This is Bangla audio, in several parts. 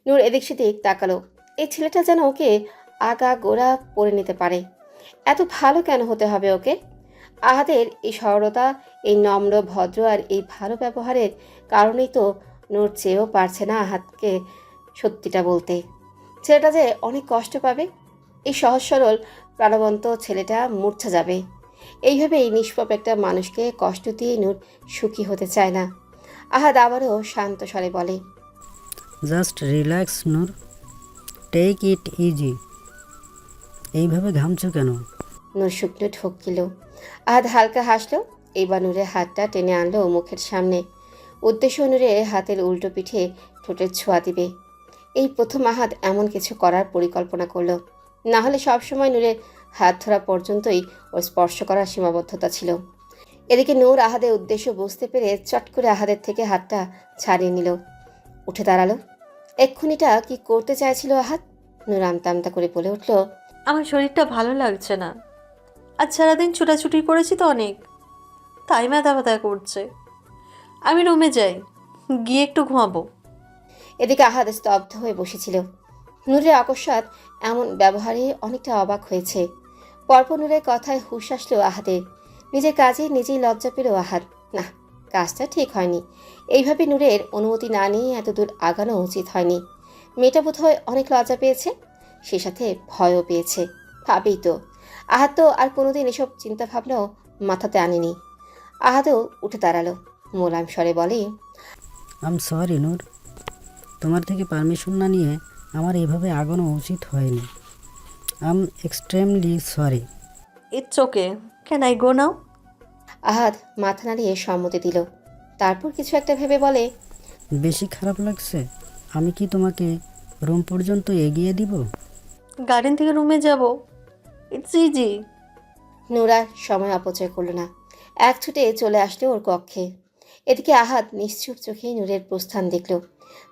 নূর এদিক সেদিক তাকালো। এই ছেলেটা যেন ওকে আগা গোড়া পরে নিতে পারে। এত ভালো কেন হতে হবে ওকে? আহাদের এই সরলতা, এই নম্র ভদ্র আর এই ভালো ব্যবহারের কারণেই তো নূর চেয়েও পারছে না আহাদকে সত্যিটা বলতে। ছেলেটা যে অনেক কষ্ট পাবে। এই সহজ সরল প্রাণবন্ত ছেলেটা মূর্ছা যাবে। এইভাবেই নিষ্পাপ একটা মানুষকে কষ্ট দিয়ে নূর সুখী হতে চায় না। আহাদ আবারও শান্ত স্বরে বলে, just relax Noor, take it easy. এইভাবে ঘামছো কেন? নূর শুকনো ঠকিল। আহাদ হালকা হাসলো। এইবার নূরের হাতটা টেনে আনলো মুখের সামনে। উদ্দেশ্য নূরের হাতের উল্টো পিঠে ঠোঁটের ছোঁয়া দিবে। এই প্রথম আহাদ এমন কিছু করার পরিকল্পনা করলো। না হলে সবসময় নূরের হাত ধরা পর্যন্তই ওর স্পর্শ করার সীমাবদ্ধতা ছিল। এদিকে নূর আহাদের উদ্দেশ্য বুঝতে পেরে চট করে আহাদের থেকে হাতটা ছাড়িয়ে নিল। উঠে দাঁড়ালো। এক্ষুনিটা কি করতে চাইছিল আহাদ? নূর আমতা আমতা করে বলে উঠল, আমার শরীরটা ভালো লাগছে না। আজ সারাদিন ছুটাছুটি করেছি তো অনেক, তাই মাথা ব্যথা করছে। আমি রুমে যাই, গিয়ে একটু ঘুমাবো। এদিকে আহাদ স্তব্ধ হয়ে বসেছিল। নূরের আকস্মাৎ এমন ব্যবহারে অনেকটা অবাক হয়েছে। পরপর নূরের কথায় হুঁশ আসলো আহাদের। নিজের কাজে নিজেই লজ্জা পেল আহাদ। না, কাজটা ঠিক হয়নি। এইভাবে নূরের অনুমতি না নিয়ে এত দূর আগানো উচিত হয়নি। মেয়েটা বোধ হয় অনেক লজ্জা পেয়েছে, সে সাথে ভয়ও পেয়েছে। ভাবেই তো, আহাদ তো আর কোনোদিন এসব চিন্তা ভাবনাও মাথাতে আনেনি। আহাদও উঠে দাঁড়ালো। মোলায়েম স্বরে বলে, আম সরি নূর, তোমার থেকে পারমিশন না নিয়ে আমার এভাবে আগানো উচিত হয়নি। I'm extremely sorry. It's okay, can I go now? Ahad মাথা নাড়িয়ে সম্মতি দিল। তারপর কিছু একটা ভেবে বলে, বেশি খারাপ লাগছে? আমি কি তোমাকে রুম পর্যন্ত এগিয়ে দিব? গার্ডেন থেকে রুমে যাব, ইটস ইজি। নোরা সময় অপচয় করল না। এক ছুটে চলে আসলো ওর কক্ষে। এদিকে আহাদ নিশ্চুপ চোখে নূরের প্রস্থান দেখল।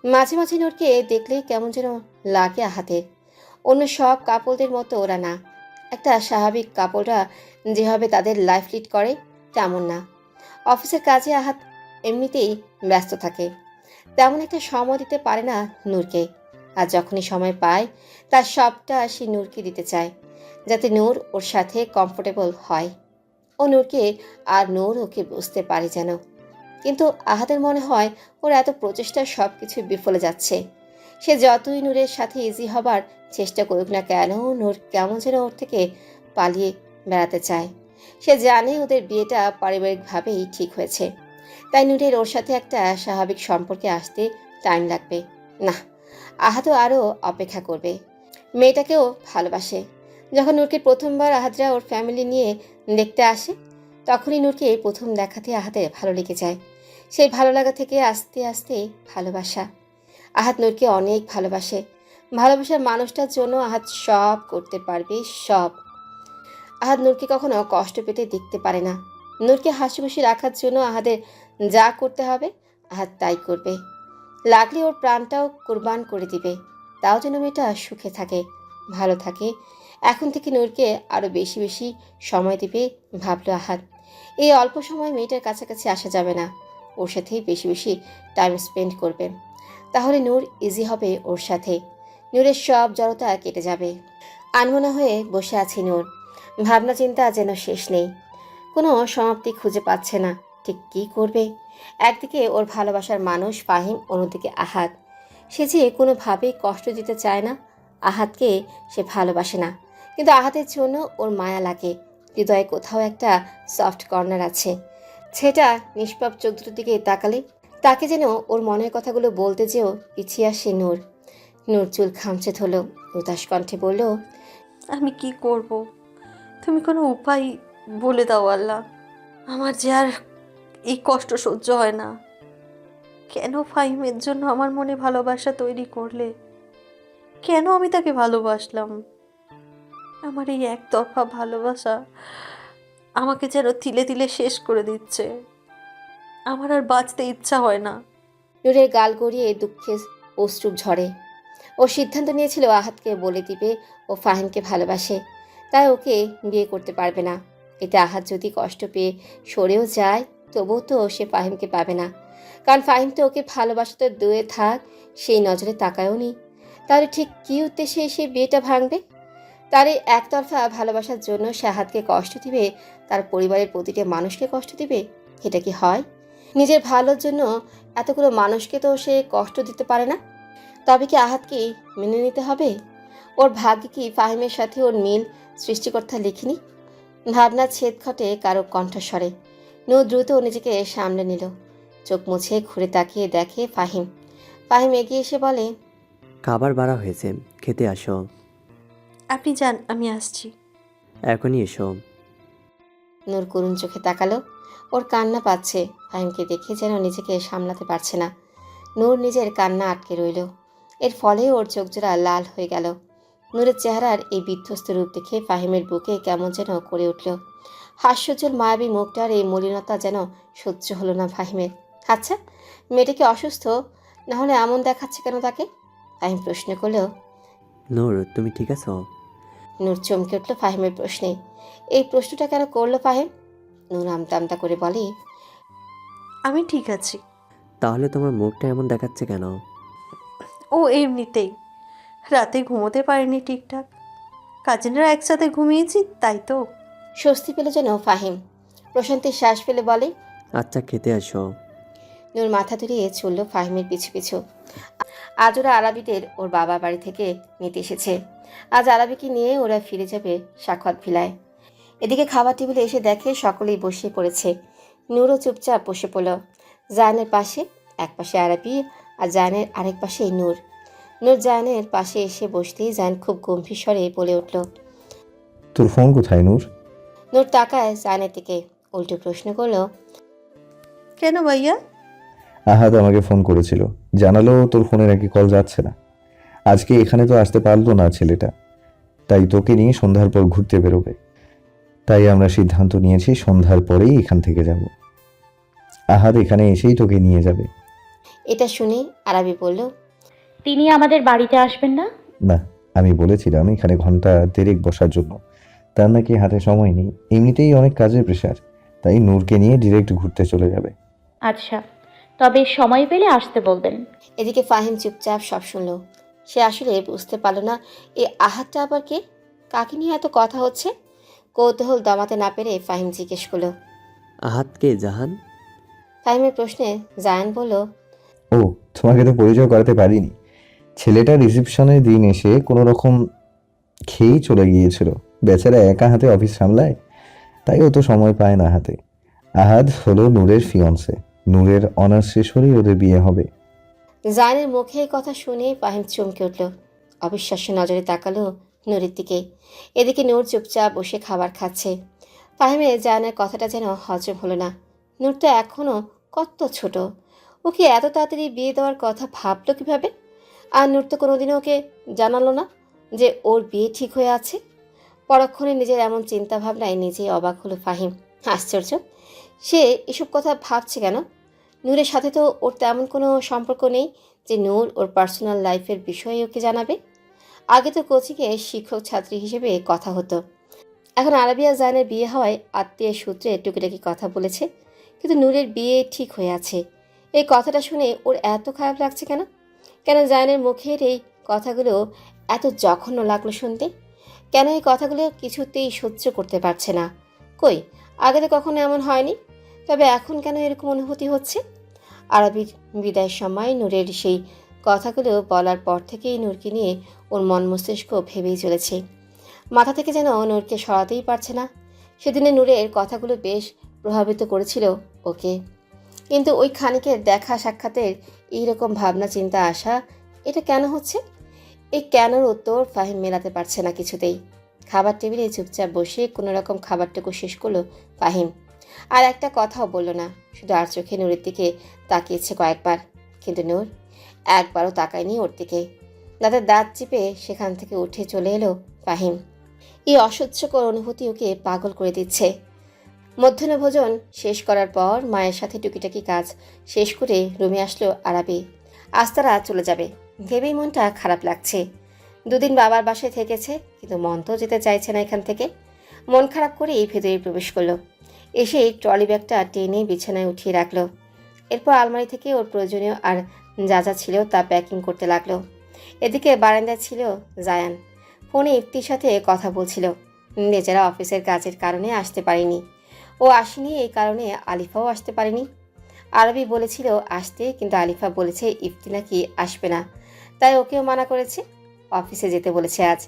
মাঝে মাঝে নূরকে দেখলেই কেমন যেন লাগে আহাদের। অন্য সব কাপলদের মতো ওরা না। একটা স্বাভাবিক কাপলরা যেভাবে তাদের লাইফ লিড করে তেমন না। অফিসের কাজে আহাদ এমনিতেই ব্যস্ত থাকে, তেমন একটা সময় দিতে পারে না নূরকে। আর যখনই সময় পায় তার সবটা সে নূরকে দিতে চায়, যাতে নূর ওর সাথে কমফোর্টেবল হয়। ও নূরকে আর নূর ওকে বুঝতে পারে যেন। কিন্তু আহাদের মনে হয় ওর এত প্রচেষ্টা সব কিছু বিফলে যাচ্ছে। সে যতই নূরের সাথে ইজি হবার চেষ্টা করুক না কেন, নূর কেমন যেন ওর থেকে পালিয়ে বেড়াতে চায়। সে জানে ওদের বিয়েটা পারিবারিকভাবেই ঠিক হয়েছে, তাই নূরের ওর সাথে একটা স্বাভাবিক সম্পর্কে আসতে টাইম লাগবে না। আহাদও আরও অপেক্ষা করবে। মেয়েটাকেও ভালোবাসে। যখন নূরকে প্রথমবার আহাদরা ওর ফ্যামিলি নিয়ে দেখতে আসে, তখনই নূরকে প্রথম দেখাতে আহাদের ভালো লেগে যায়। সেই ভালো লাগা থেকে আস্তে আস্তে ভালোবাসা। আহাদ নূরকে অনেক ভালোবাসে। ভালোবাসার মানুষটার জন্য আহাদ সব করতে পারবে, সব। আহাদ নূরকে কখনো কষ্ট পেতে দেখতে পারে না। নূরকে হাসি খুশি রাখার জন্য আহাদের যা করতে হবে আহাদ তাই করবে। লাগলে ওর প্রাণটাও কোরবান করে দিবে, তাও যেন মেয়েটা সুখে থাকে, ভালো থাকে। এখন থেকে নূরকে আরও বেশি বেশি সময় দিবে ভাবলো আহাদ। এই অল্প সময় মেয়েটার কাছাকাছি আসা যাবে না, ওর সাথেই বেশি বেশি টাইম স্পেন্ড করবে। তাহলে নূর ইজি হবে ওর সাথে। নূরের সব জড়তা কেটে যাবে। আনমনা হয়ে বসে আছে নূর। ভাবনা চিন্তা যেন শেষ নেই, কোনো সমাপ্তি খুঁজে পাচ্ছে না। ঠিক কী করবে? একদিকে ওর ভালোবাসার মানুষ ফাহিম, অন্যদিকে আহাদ। সে যে কোনোভাবেই কষ্ট দিতে চায় না। আহাদকে সে ভালোবাসে না, কিন্তু আহাদের জন্য ওর মায়া লাগে। হৃদয়ে কোথাও একটা সফট কর্নার আছে, সেটা নিষ্পাপ চোখ দুটোর দিকে তাকালে তাকে যেন ওর মনের কথাগুলো বলতে যেও পিছিয়ে আসে নূর। নূর চুল খামচে ধরল, উদাস কণ্ঠে বলল, আমি কি করব? তুমি কোনো উপায় বলে দাও আল্লাহ। আমার যে আর এই কষ্ট সহ্য হয় না। কেন ফাহিমের জন্য আমার মনে ভালোবাসা তৈরি করলে? কেন আমি তাকে ভালোবাসলাম? আমার এই একতরফা ভালোবাসা আমাকে যেন তিলে তিলে শেষ করে দিচ্ছে। আমার আর বাঁচতে ইচ্ছা হয় না। নূরের গাল গড়িয়ে দুঃখে অশ্রু ঝরে। ও সিদ্ধান্ত নিয়েছিল আহাদকে বলে দিবে ও ফাহিমকে ভালোবাসে, তাই ওকে বিয়ে করতে পারবে না। এতে আহাদ যদি কষ্ট পেয়ে সরেও যায়, তবুও তো সে ফাহিমকে পাবে না। কারণ ফাহিম তো ওকে ভালোবাসাতে দূরে থাক সেই নজরে তাকায়ও নি। তাহলে ঠিক কী উদ্দেশ্যে সে বিয়েটা ভাঙবে? তার এই একতরফা ভালোবাসার জন্য সে আহাতকে কষ্ট দিবে, তার পরিবারের প্রতিটা মানুষকে কষ্ট দিবে? এটা কি হয়? নিজের ভালোর জন্য এতগুলো মানুষকে তো সে কষ্ট দিতে পারে না। তবে কি আহাতকে মেনে নিতে হবে? ওর ভাগ্যে কি ফাহিমের সাথে ওর মিল সৃষ্টিকর্তা লিখিনি? ভাবনা ছেদ ঘটে কারো কণ্ঠস্বরে। নূর দ্রুত নিজেকে সামলে নিল। চোখ মুছে ঘুরে তাকিয়ে দেখে ফাহিম। ফাহিম এগিয়ে এসে বলে, খাবার বাড়া হয়েছে, খেতে আসো। আপনি যান, আমি আসছি। এখনই এসো। নূর করুণ চোখে তাকালো। ওর কান্না পাচ্ছে। ফাহিমকে দেখে যেন নিজেকে সামলাতে পারছে না। নূর নিজের কান্না আটকে রইল। এর ফলে ওর চোখজোড়া লাল হয়ে গেল। নূরের চেহারার এই বিধ্বস্ত রূপ দেখে ফাহিমের বুকে কেমন যেন করে উঠল। হাস্যজ্জ্বল মায়াবী মুখটার এই মলিনতা যেন সহ্য হলো না ফাহিমের। আচ্ছা, মেয়েটা কি অসুস্থ? না হলে এমন দেখাচ্ছে কেন তাকে? ফাহিম প্রশ্ন করলেও। নূর, তুমি ঠিক আছো? নূর চমকে উঠল ফাহিমের প্রশ্নে। এই প্রশ্নটা কেন করলো ফাহিম? নূর আমতা আমতা করে বলে, আমি ঠিক আছি। তাহলে তোমার মুখটা এমন দেখাচ্ছে কেন? ও এমনিতেই রাতে ঘুমোতে পারিনি ঠিকঠাক। কাজিনরা একসাথে ঘুমিয়েছি, তাই তো। স্বস্তি পেল যেন ফাহিম। প্রশান্তির শ্বাস ফেলে বলে, আচ্ছা, খেতে আসো। নূর মাথা দুলিয়ে চলল ফাহিমের পিছু পিছু। আজ ওরা আরাবিদের ওর বাবা বাড়ি থেকে নিতে এসেছে। আজ আরাবিকে নিয়ে ওরা ফিরে যাবে সাক্ষাৎ ভিলায়। এদিকে খাবার টেবিলে এসে দেখে সকলেই বসে পড়েছে। নূরও চুপচাপ বসে পড়ল। জায়ানের পাশে, এক পাশে আরাবি আর জায়ানের আরেক পাশে নূর। নূর জায়ানের পাশে এসে বসতেই জায়ান খুব গম্ভীর স্বরে বলে উঠল, তোর ফোন কোথায় নূর? নূর তাকায় জায়ানের দিকে, উল্টো প্রশ্ন করলো, কেন ভাইয়া? আহাদ আমাকে ফোন করেছিল, জানালো তোর ফোনে নাকি কল যাচ্ছে না। আজকে এখানে তো আসতে পারলো না ছেলেটা, তাই তোকে নিয়ে সন্ধ্যার পর ঘুরতে বেরোবে। তাই আমরা সিদ্ধান্ত নিয়েছি সন্ধ্যার পরেই এখান থেকে যাব। আহাদ এখানে এসেই তোকে নিয়ে যাবে। এটা শুনে আরাবি বলল, তিনি আমাদের বাড়িতে আসবেন না? না, আমি বলেছিলাম এখানে ঘন্টা দেড়েক বসার জন্য। তার নাকি হাতে সময় নেই, এমনিতেই অনেক কাজের প্রেশার, তাই নূরকে নিয়ে ডিরেক্ট ঘুরতে চলে যাবে। আচ্ছা, তবে সময় পেলে আসতে বলবেন। এদিকে ফাহিম চুপচাপ সব শুনল। সে আসলে বুঝতে পারল না এই আহাতটা আবার কে, কাকে নিয়ে এত কথা হচ্ছে। কৌতূহল দমাতে না পেরে ফাহিম জিজ্ঞেস করলো। আহাতকে জাহান? ফাহিমের প্রশ্নে জায়ান বলল, ও, তোমাকে তো পরিচয় করাতে পারিনি। ছেলেটা রিসেপশনের দিন এসে কোনো রকম খেয়েই চলে গিয়েছিল। বেচারা একা হাতে অফিস সামলায়, তাই ও তো সময় পায় না হাতে। আহাদ হলো নূরের ফিয়ন্সে। নূরের অনার্স শেষ হলেই ওদের বিয়ে হবে। জায়ানের মুখে এই কথা শুনে ফাহিম চমকে উঠল। অবিশ্বাস্য নজরে তাকালো নূরের দিকে। এদিকে নূর চুপচাপ বসে খাবার খাচ্ছে। ফাহিমের জায়ানের কথাটা যেন হজম হলো না। নূর তো এখনও কত ছোট, ওকে এত তাড়াতাড়ি বিয়ে দেওয়ার কথা ভাবলো কিভাবে? আর নূর তো কোনোদিনও ওকে জানালো না যে ওর বিয়ে ঠিক হয়ে আছে। পরক্ষণে নিজের এমন চিন্তা ভাবনায় নিজেই অবাক হলো ফাহিম। আশ্চর্য, সে এসব কথা ভাবছে কেন? নূরের সাথে তো ওর তেমন কোনো সম্পর্ক নেই যে নূর ওর পার্সোনাল লাইফের বিষয়ে ওকে জানাবে। আগে তো কোচিংয়ে শিক্ষক ছাত্রী হিসেবে কথা হতো, এখন আরাবিয়া জায়ানের বিয়ে হওয়ায় আত্মীয় সূত্রে টুকিটাকি কথা বলেছে। কিন্তু নূরের বিয়ে ঠিক হয়ে আছে, এই কথাটা শুনে ওর এত খারাপ লাগছে কেন? কেন জায়ানের মুখের এই কথাগুলো এত জঘন্য লাগলো শুনতে? কেন এই কথাগুলো কিছুতেই সহ্য করতে পারছে না? কই, আগে তো কখনো এমন হয়নি। তবে এখন কেন এরকম অনুভূতি হচ্ছে? আরবির বিদায়ের সময় নূরের সেই কথাগুলো বলার পর থেকেই নূরকে নিয়ে ওর মন মস্তিষ্ক ভেবেই চলেছে। মাথা থেকে যেন নূরকে সরাতেই পারছে না। সেদিনে নূরের কথাগুলো বেশ প্রভাবিত করেছিল ওকে, কিন্তু ওই ক্ষণিকের দেখা সাক্ষাতের এইরকম ভাবনা চিন্তা আসা, এটা কেন হচ্ছে? এই কেনর উত্তর ফাহিম মেলাতে পারছে না কিছুতেই। খাবার টেবিলে চুপচাপ বসে কোনো রকম খাবারটুকু শেষ করলো ফাহিম। আর একটা কথাও বলল না, শুধু আর চোখে নূরের দিকে তাকিয়েছে কয়েকবার। কিন্তু নূর একবারও তাকায়নি ওর দিকে। দাঁতের দাঁত চিপে সেখান থেকে উঠে চলে এলো ফাহিম। এই অসহ্যকর অনুভূতি ওকে পাগল করে দিচ্ছে। মধ্যাহ্নভোজন শেষ করার পর মায়ের সাথে টুকিটাকি কাজ শেষ করে রুমে আসলো আরাবি। আজ তারা চলে যাবে ভেবেই মনটা খারাপ লাগছে। দুদিন বাবার বাসায় থেকেছে, কিন্তু মন তো যেতে চাইছে না এখান থেকে। মন খারাপ করেই ভেতরে প্রবেশ করলো। এসে ট্রলি ব্যাগটা টেনে বিছানায় উঠিয়ে রাখলো। এরপর আলমারি থেকে ওর প্রয়োজনীয় আর যা যা ছিল তা প্যাকিং করতে লাগলো। এদিকে বারান্দায় ছিল জায়ান, ফোনে ইফতির সাথে কথা বলছিল। বেচারা অফিসের কাজের কারণে আসতে পারেনি। ও আসেনি, এই কারণে আলিফাও আসতে পারেনি। আরবি বলেছিল আসতে, কিন্তু আলিফা বলেছে ইফতি নাকি আসবে না, তাই ওকেও মানা করেছে। অফিসে যেতে বলেছে আজ,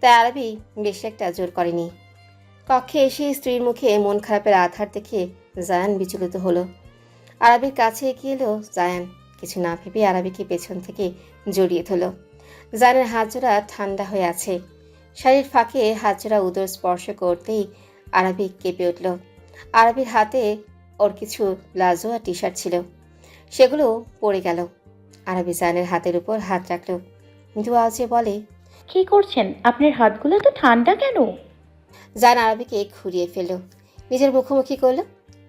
তাই আরবি বেশি একটা জোর করেনি। কক্ষে এসে স্ত্রীর মুখে মন খারাপের আধার দেখে জায়ান বিচলিত হলো। আরবির কাছে এগিয়ে এলো জায়ান। কিছু না ভেবে আরবিকে পেছন থেকে জড়িয়ে ধরল। জায়ানের হাতজোড়া ঠান্ডা হয়ে আছে। শাড়ির ফাঁকে হাতজোড়া উদর স্পর্শ করতেই আরবি কেঁপে উঠল। আরবির হাতে ওর কিছু প্লাজো আর টি শার্ট ছিল, সেগুলো পড়ে গেল। আরবি জায়ানের হাতের উপর হাত রাখল, কিন্তু আওয়াজে বলে, কি করছেন? আপনার হাতগুলো তো ঠান্ডা কেন? জায়ান আরবিকে ঘুরিয়ে ফেলল, নিজের মুখোমুখি করল।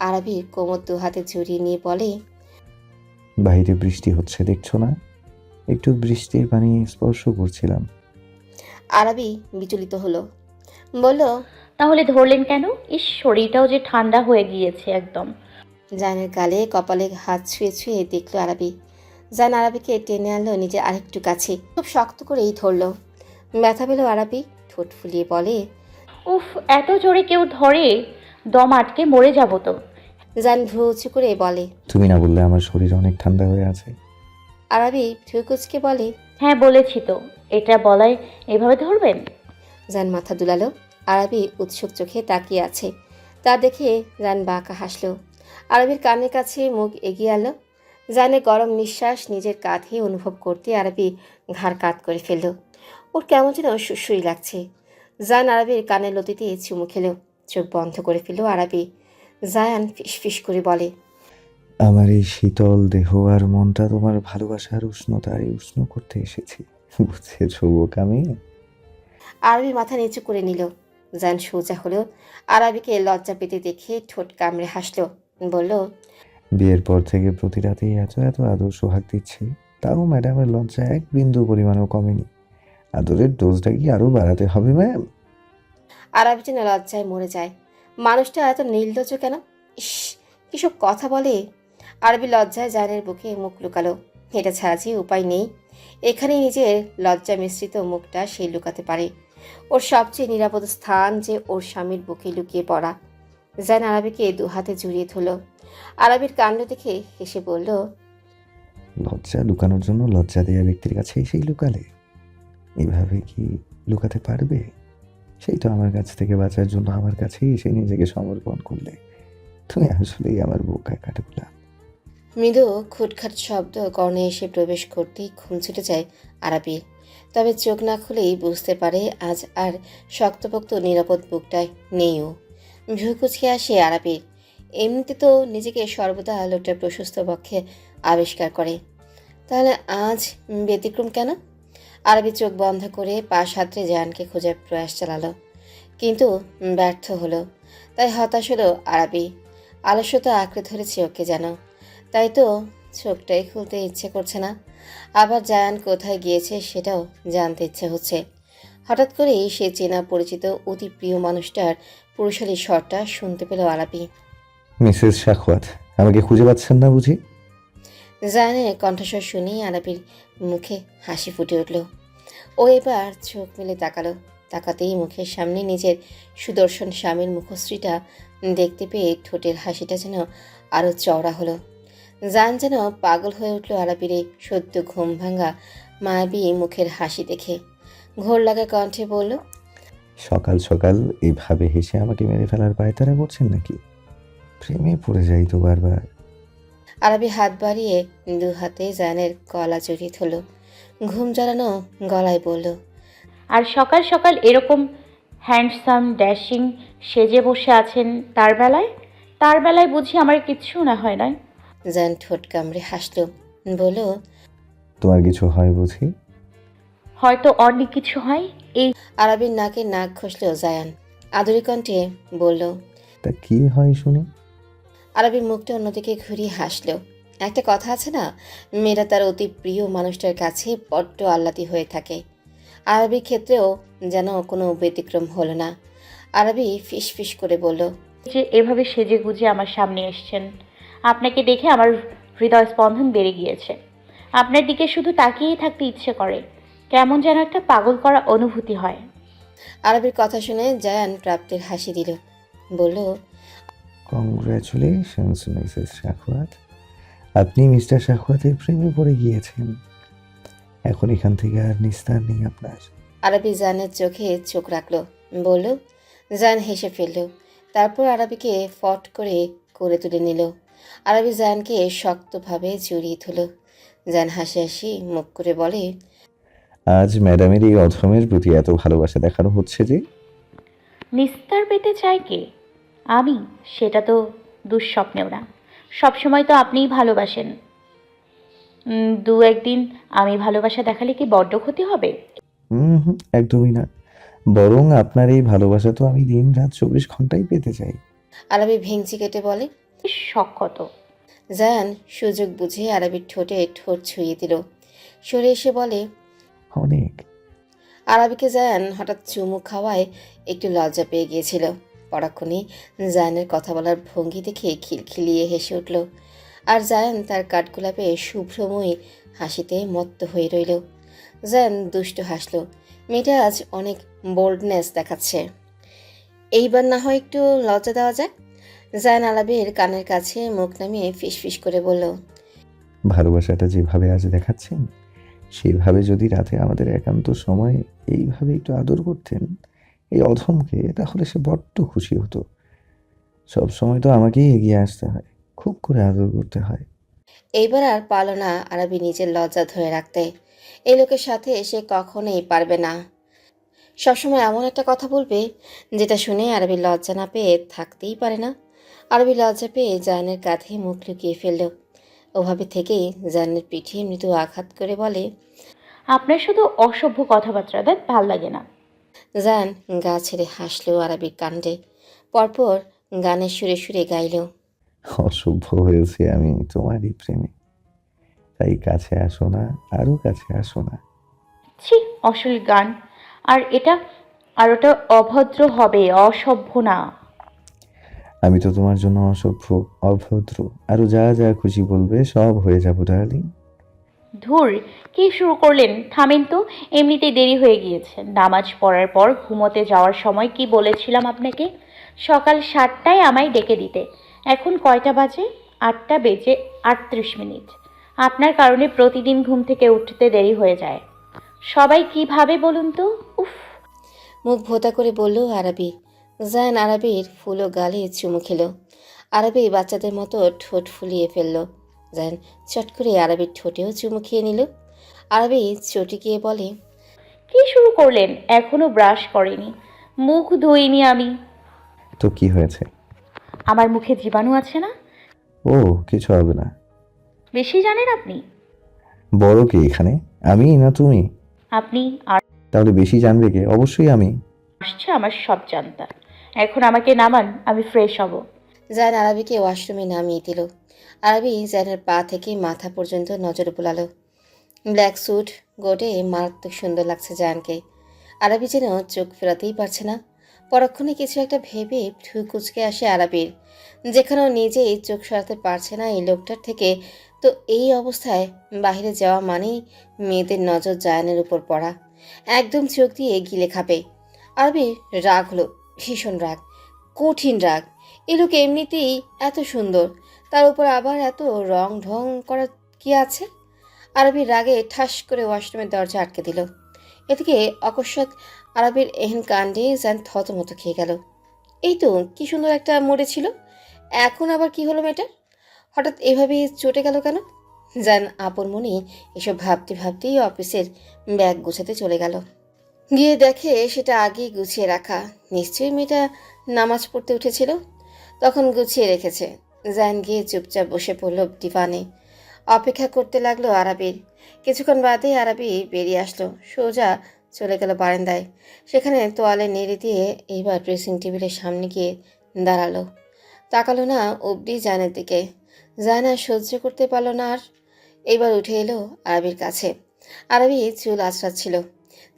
আরবির কোমর দু হাতে জড়িয়ে নিয়ে বলে, বাইরে বৃষ্টি হচ্ছে দেখছো না? একটু বৃষ্টির পানি স্পর্শ করছিলাম। আরবি বিচলিত হলো, বলল, তাহলে ধরলেন কেন? ইস, শরীরটাও যে ঠান্ডা হয়ে গিয়েছে একদম। জায়ানের গালে কপালে হাত ছুঁয়ে ছুঁয়ে দেখলো আরবি। জায়ান আরবিকে টেনে আনলো নিজে আরেকটু কাছে, খুব শক্ত করেই ধরলো। ব্যথা পেল আরবি, ঠোঁট ফুলিয়ে বলে, উফ, এত জোরে কেউ ধরে? দম আটকে মরে যাব তো। জায়ান ভ্রু উঁচু করে বলে। তুমি না বললে আমার শরীর অনেক ঠান্ডা হয়ে আছে? আরবি ভ্রু কুঁচকে বলে, হ্যাঁ বলেছি তো, এটা বলায় এভাবে ধরবেন? জায়ান মাথা দুলালো। আরবি উৎসুক চোখে তাকিয়ে আছে, তা দেখে জায়ান বাঁকা হাসলো। আরবির কানের কাছে মুখ এগিয়ে আলো। জায়ানের গরম নিঃশ্বাস নিজের কাঁধে অনুভব করতে আরবি ঘাড় কাত করে ফেলল। ওর কেমন যেন সুসুই লাগছে। জায়ান আরবির কানের লতিতে চুমু খেলো, চোখ বন্ধ করে ফেলল আরবি। জায়ান ফিসফিস করে বলে, আমার এই শীতল দেহ আর মনটা তোমার ভালোবাসার উষ্ণতায় উষ্ণ করতে এসেছি, বুঝেছো বোকামি? আরবি মাথা নিচু করে নিল। জায়ান সোজা হলো। আরবিকে লজ্জা পেতে দেখে ঠোঁট কামড়ে হাসলো, বলল, বিয়ের পর থেকে প্রতি রাতেই এত এত আদর সোহাগ দিচ্ছি, তাও ম্যাডামের লজ্জা এক বিন্দু পরিমাণও কমেনি। আদরের ডোজটা কি আরো বাড়াতে হবে ম্যাম? আরবি যেন লজ্জায় মরে যায়। মানুষটা এত নির্লজ্জ কেন? ইস, কিসব কথা বলে। আরবি লজ্জায় জায়ানের বুকে মুখ লুকালো। এটা ছাড়া যে উপায় নেই। এখানেই নিজের লজ্জা মিশ্রিত মুখটা সে লুকাতে পারে। ওর সবচেয়ে নিরাপদ স্থান যে ওর স্বামীর বুকে লুকিয়ে পড়া। জায়ান আরবিকে দু হাতে জড়িয়ে ধরল। আরবির কাণ্ড দেখে হেসে বলল, লজ্জা লুকানোর জন্য লজ্জা দেওয়া ব্যক্তির কাছে এসেই লুকালে? এভাবে কি লুকাতে পারবে? সেই তো আমার কাছ থেকে বাঁচার জন্য আমার কাছেই এসে নিজেকে সমর্পণ করলে। তুমি আসলেই আমার বোকা কাঠগোলা। মৃদু খুটখাট শব্দ কর্ণে এসে প্রবেশ করতেই ঘুম ছুটে যায় আরবির। তবে চোখ না খুলেই বুঝতে পারে আজ আর শক্তপোক্ত নিরাপদ বুকটায় নেইও। ভ্রু কুচকে আসে আরবির। এমনিতে তো নিজেকে সর্বদা লোকটার প্রশস্ত পক্ষে আবিষ্কার করে, তাহলে আজ ব্যতিক্রম কেন? আরবি চোখ বন্ধ করে পাশ হাতড়ে জায়ানকে খোঁজার প্রয়াস চালালো, কিন্তু ব্যর্থ হলো। তাই হতাশ হলো আরবি। আলস্যতা আঁকড়ে ধরেছে ওকে যেন, তাই তো চোখটাই খুলতে ইচ্ছে করছে না। আবার জায়ান কোথায় গিয়েছে সেটাও জানতে ইচ্ছে হচ্ছে। হঠাৎ করেই সে চেনা পরিচিত অতি প্রিয় মানুষটার পুরুষালী স্বরটা শুনতে পেল আরবি। মিসেস শাখওয়াত, আমাকে খুঁজে পাচ্ছেন না বুঝি? জায়ানের কণ্ঠস্বর শুনেই আরবির মুখে হাসি ফুটে উঠল। ও এবার চোখ মেলে তাকালো। তাকাতেই মুখের সামনে নিজের সুদর্শন স্বামীর মুখশ্রীটা দেখতে পেয়ে ঠোঁটের হাসিটা যেন আরও চওড়া হলো। জান যেন পাগল হয়ে উঠল আরবির এই সদ্য ঘুম ভাঙা মায়াবী মুখের হাসি দেখে। ঘোর লাগা কণ্ঠে বলল, সকাল সকাল এইভাবে হেসে আমাকে মেরে ফেলার পায়তারা করছেন নাকি? প্রেমে পড়ে যাই তো বারবার। আরবি হাত বাড়িয়ে দু হাতে জানের গলা জড়িয়ে ধরল। ঘুম জড়ানো গলায় বলল, আর সকাল সকাল এরকম হ্যান্ডসাম ড্যাশিং সেজে বসে আছেন তার বেলায় বুঝি আমার কিচ্ছু না হয় না? জান ঠোঁট কামড়ে হাসল, বলল, তোমার কিছু হয় বুঝি? হয়তো অনেক কিছু হয়। এই আরবির নাকে নাক ঘষল জায়ান। আদুরি কণ্ঠে বলল। তা কি হয় শুনি? আরবির মুখটা অন্যদিকে ঘুরিয়ে হাসল। একটা কথা আছে না, মেয়েরা তার অতি প্রিয় মানুষটার কাছে বড্ড আহ্লাদি হয়ে থাকে। আরবির ক্ষেত্রেও যেন কোনো ব্যতিক্রম হলো না। আরবি ফিস ফিস করে বলল, যে এভাবে সেজে গুজে আমার সামনে এসেছেন, আপনাকে দেখে আমার হৃদয় স্পন্দন বেড়ে গিয়েছে। আপনার দিকে শুধু তাকিয়েই থাকতে ইচ্ছে করে, কেমন যেন একটা পাগল করা অনুভূতি হয়। আরবির কথা শুনে জায়ান প্রাপ্তির হাসি দিল, বলল, কংগ্রাচুলেশনস মিসেস শাখওয়াত, আপনি মিস্টার শাখওয়াতের প্রেমে পড়ে গিয়েছেন। এখন এখান থেকে আর নিস্তার নেই আপনার। আরবি জায়ানের চোখে চোখ রাখলো, বলল। জায়ান হেসে ফেলল, তারপর আরবিকে ফট করে করে তুলে নিল। আরবি জায়ানকে শক্তভাবে জড়িয়ে ধরল। জায়ান হাসি হাসি মুখ করে বলে, আজ ম্যাডামের এই অধমের প্রতি এত ভালোবাসা দেখানো হচ্ছে যে। নিস্তার পেতে চায় কে? আমি? সেটা তো দুঃস্বপ্নেও না। সবসময় তো আপনিই ভালোবাসেন। দু একদিন আমি ভালোবাসা দেখালে কি বড্ড ক্ষতি হবে? হুম, একদমই না। বরং আপনার এই ভালোবাসা তো আমি দিন রাত 24 ঘন্টাই পেতে চাই। আরবি ভেঙচি কেটে বলে। শখ কত! জায়ান সুযোগ বুঝে আরবির ঠোঁটে ঠোঁট ছুঁয়ে দিল, সরে এসে বলে। অনেক। আরবিকে জায়ান হঠাৎ চুমু খাওয়ায় একটু লজ্জা পেয়ে গিয়েছিল। পরক্ষণে জায়ানের কথা বলার ভঙ্গি দেখে খিলখিলিয়ে হেসে উঠল। আর জায়ান তার কাঠগোলাপে শুভ্রময়ী হাসিতে মত্ত হয়ে রইল। জায়ান দুষ্ট হাসল, মেয়েটা আজ অনেক বোল্ডনেস দেখাচ্ছে, এইবার না হয় একটু লজ্জা দেওয়া যাক। জায়ান আরবির কানের কাছে মুখ নামিয়ে ফিসফিস করে বলল, ভালোবাসাটা যেভাবে আজ দেখাচ্ছেন, সেভাবে যদি রাতে আমাদের একান্ত সময়ে এইভাবে একটু আদর করতেন এই অধমকে, তাহলে সে বড্ড খুশি হতো। সব সময় তো আমাকেই এগিয়ে আসতে হয়, খুব করে আদর করতে হয়। এইবার আর পারল না আরবি নিজের লজ্জা ধরে রাখতে। এই লোকের সাথে সে কখনোই পারবে না। সবসময় এমন একটা কথা বলবে যেটা শুনে আরবি লজ্জা না পেয়ে থাকতেই পারে না। আরবি লজ্জা পেয়ে জায়ানের কাঁধে মুখ লুকিয়ে ফেলল। ওভাবে থেকেই জায়ানের পিঠে মৃদু আঘাত করে বলে, আপনার শুধু অসভ্য কথাবার্তা দেন, ভাল লাগে না। জায়ান গা ছেড়ে হাসলো আরবির কাণ্ডে। পরপর গানের সুরে সুরে গাইল, অসভ্য হয়েছে আমি তোমারই প্রেমে, তাই কাছে আসো না, আরো কাছে আসো না। ছি, অশ্লীল গান। আর এটা আর ওটা অভদ্র হবে, অসভ্য না। আমি তো তোমার জন্য অসভ্য, অভদ্র, আরো যা যা খুশি বলবে সব হয়ে যাবো ডার্লিং। ধুর, কি শুরু করলেন? থামেন তো, এমনিতেই দেরি হয়ে গিয়েছে। নামাজ পড়ার পর ঘুমোতে যাওয়ার সময় কি বলেছিলাম আপনাকে? সকাল 7টায় আমায় ডেকে দিতে। এখন কয়টা বাজে? 8টা বেজে 38 মিনিট। আপনার কারণে প্রতিদিন ঘুম থেকে উঠতে দেরি হয়ে যায়। সবাই কি ভাবে বলুন তো? উফ! মুখ ভোঁতা করে বলল আরবি। জায়ান আরবির ফুলো গালে চুমু খেল। আরবি বাচ্চাদের মতো ঠোঁট ফুলিয়ে ফেলল। জায়ান চট করে আরবির ঠোঁটেও চুমু খেয়ে নিল। আরবি চটিকিয়ে বলে, কি শুরু করলেন? এখনো ব্রাশ করেনি, মুখ ধুইনি আমি। তো কি হয়েছে? আমার মুখে জীবাণু আছে না? ও, কিছু হবে না। বেশি জানেন আপনি। বড় কে এখানে, আমি না তুমি? আপনি আর তাহলে বেশি জানবে কে? অবশ্যই আমি। আসছে আমার সব জানতা। এখন আমাকে নামান, আমি ফ্রেশ হব। জায়ান আরবিকে ওয়াশরুমে নামিয়ে দিল। আরবি জায়ানের পা থেকে মাথা পর্যন্ত নজর বুলালো। ব্ল্যাক স্যুট গোটে মারাত্মক সুন্দর লাগছে জায়ানকে। আরবি যেন চোখ ফেরাতেই পারছে না। পরক্ষণে কিছু একটা ভেবে ভ্রু কুচকে আসে আরবির। যেখানেও নিজেই চোখ সরাতে পারছে না এই লোকটার থেকে, তো এই অবস্থায় বাইরে যাওয়া মানেই মেয়েদের নজর জায়ানের উপর পড়া, একদম চোখ দিয়ে গিলে খাবে। আরবির রাগ হলো, ভীষণ রাগ, কঠিন রাগ। এ লোক এমনিতেই এত সুন্দর, তার উপর আবার এত রং ঢং করা কি আছে? আরবির রাগে ঠাস করে ওয়াশরুমের দরজা আটকে দিল। এদিকে অকস্মাৎ আরবির এহেন কাণ্ডে যেন থতমত খেয়ে গেল। এই তো কি সুন্দর একটা মোড়ে ছিল, এখন আবার কি হলো মেয়েটার? হঠাৎ এভাবে চটে গেল কেন? যেন আপন মনে এসব ভাবতে ভাবতেই অফিসের ব্যাগ গোছাতে চলে গেল। গিয়ে দেখে সেটা আগেই গুছিয়ে রাখা। নিশ্চয়ই মেয়েটা নামাজ পড়তে উঠেছিল, তখন গুছিয়ে রেখেছে। জান গিয়ে চুপচাপ বসে পড়ল ডিভানে। অপেক্ষা করতে লাগলো আরবির। কিছুক্ষণ বাদে আরবি বেরিয়ে আসলো, সোজা চলে গেল বারান্দায়। সেখানে তোয়ালে নেড়ে দিয়ে এইবার ড্রেসিং টেবিলের সামনে গিয়ে দাঁড়ালো। তাকালো না অবধি জানের দিকে। জান আর সহ্য করতে পারলো না আর। এইবার উঠে এলো আরবির কাছে। আরবি চুল আঁচড়াচ্ছিল।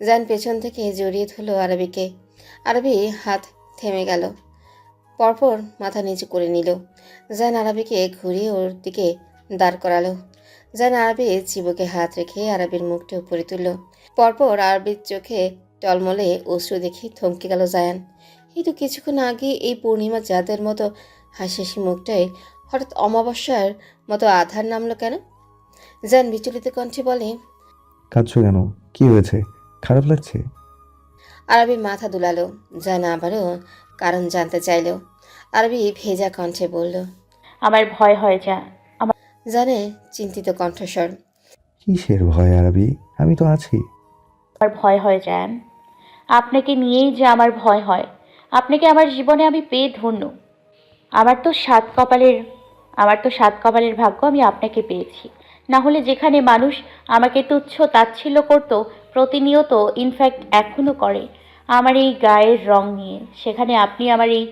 জান পেছন থেকে জড়িয়ে ধরলো আরবিকে। আরবি হাত থেমে গেল, পরপর মাথা নিচু করে নিল। জান আরবিকে ঘুরিয়ে ওর দিকে দাঁড় করালো। জান আরবি চিবুকে হাত রেখে আরবির মুখটা উপরে তুলল। পরপর আরবির চোখে টলমলে অশ্রু দেখে থমকে গেল জায়ান। কিন্তু কিছুক্ষণ আগে এই পূর্ণিমা চাঁদের মতো হাসি হাসি মুখটায় হঠাৎ অমাবস্যার মতো আধার নামলো কেন? জান বিচলিত কণ্ঠে বলে, কাঁদছো কেন? কি হয়েছে? খারাপ লাগছে? আরবি মাথা দুলালো। জান আবারও কারণ জানতে চাইল। আরবি ভেজা কণ্ঠে বলল, আমার ভয় হয় জানে চিন্তিত কণ্ঠস্বর। কিসের ভয় আরবি? আমি তো আছি। আমার ভয় হয় জায়ান। আপনাকে নিয়েই যে আমার ভয় হয়। আপনাকে আমার জীবনে আমি পেয়ে ধন্য। আমার তো সাত কপালের ভাগ্য আমি আপনাকে পেয়েছি। না হলে যেখানে মানুষ আমাকে তুচ্ছ তাচ্ছিল্য করতো প্রতিনিয়ত, ইনফ্যাক্ট এখনও করে আমার এই গায়ের রং নিয়ে, সেখানে আপনি আমার এই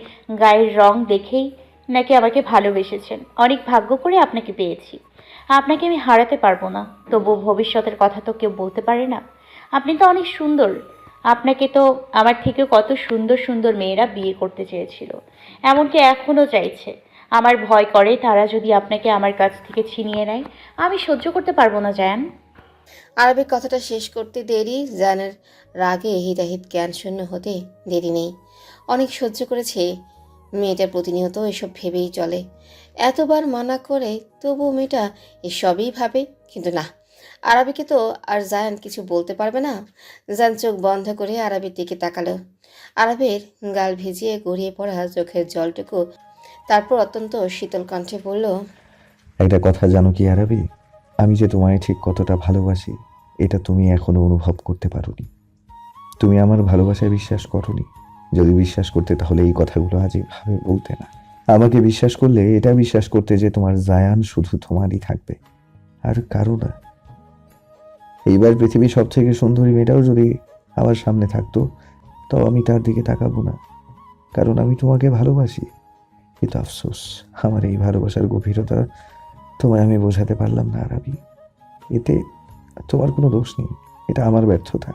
গায়ের রং দেখেই নাকি আমাকে ভালোবেসেছেন। অনেক ভাগ্য করে আপনাকে পেয়েছি। আপনাকে আমি হারাতে পারবো না, তবু ভবিষ্যতের কথা তো কেউ বলতে পারে না। আপনি তো অনেক সুন্দর। আপনাকে তো আমার থেকেও কত সুন্দর সুন্দর মেয়েরা বিয়ে করতে চেয়েছিল, এমনকি এখনও চাইছে। আমার ভয় করে তারা যদি আপনাকে আমার কাছ থেকে ছিনিয়ে নেয়। আমি সহ্য করতে পারবো না জায়ান। আরবির কথাটা শেষ করতে দেরি। জানের রাগে হিতাহিত জ্ঞান শূন্য হতে দেরি নেই। অনেক সহ্য করেছে মেয়েটা, প্রতিনিয়ত এসব ভেবেই চলে। এতবার মানা করে তবুও মেয়েটা এসবই ভাবে। কিন্তু না, আরবিকে তো আর জায়ান কিছু বলতে পারবে না। জান চোখ বন্ধ করে আরবির দিকে তাকালো। আরবের গাল ভিজিয়ে গড়িয়ে পড়া চোখের জলটুকু তারপর অত্যন্ত শীতল কণ্ঠে বলল, একটা কথা জানো কি আরবি? আমি যে তোমায় ঠিক কতটা ভালোবাসি এটা তুমি এখনো অনুভব করতে পারোনি। তুমি আমার ভালোবাসায় বিশ্বাস করোনি। যদি বিশ্বাস করতে তাহলে এই কথাগুলো আজ এভাবে বলতে না। আমাকে বিশ্বাস করলে এটা বিশ্বাস করতে যে তোমার জায়ান শুধু তোমারই থাকবে, আর কারো না। এইবার পৃথিবীর সব থেকে সুন্দরী মেয়েটাও যদি আমার সামনে থাকতো, তাও আমি তার দিকে তাকাবো না, কারণ আমি তোমাকে ভালোবাসি। কিন্তু আফসোস, আমার এই ভালোবাসার গভীরতা তোমায় আমি বোঝাতে পারলাম না আরবি। এতে তোমার কোনো দোষ নেই, এটা আমার ব্যর্থতা।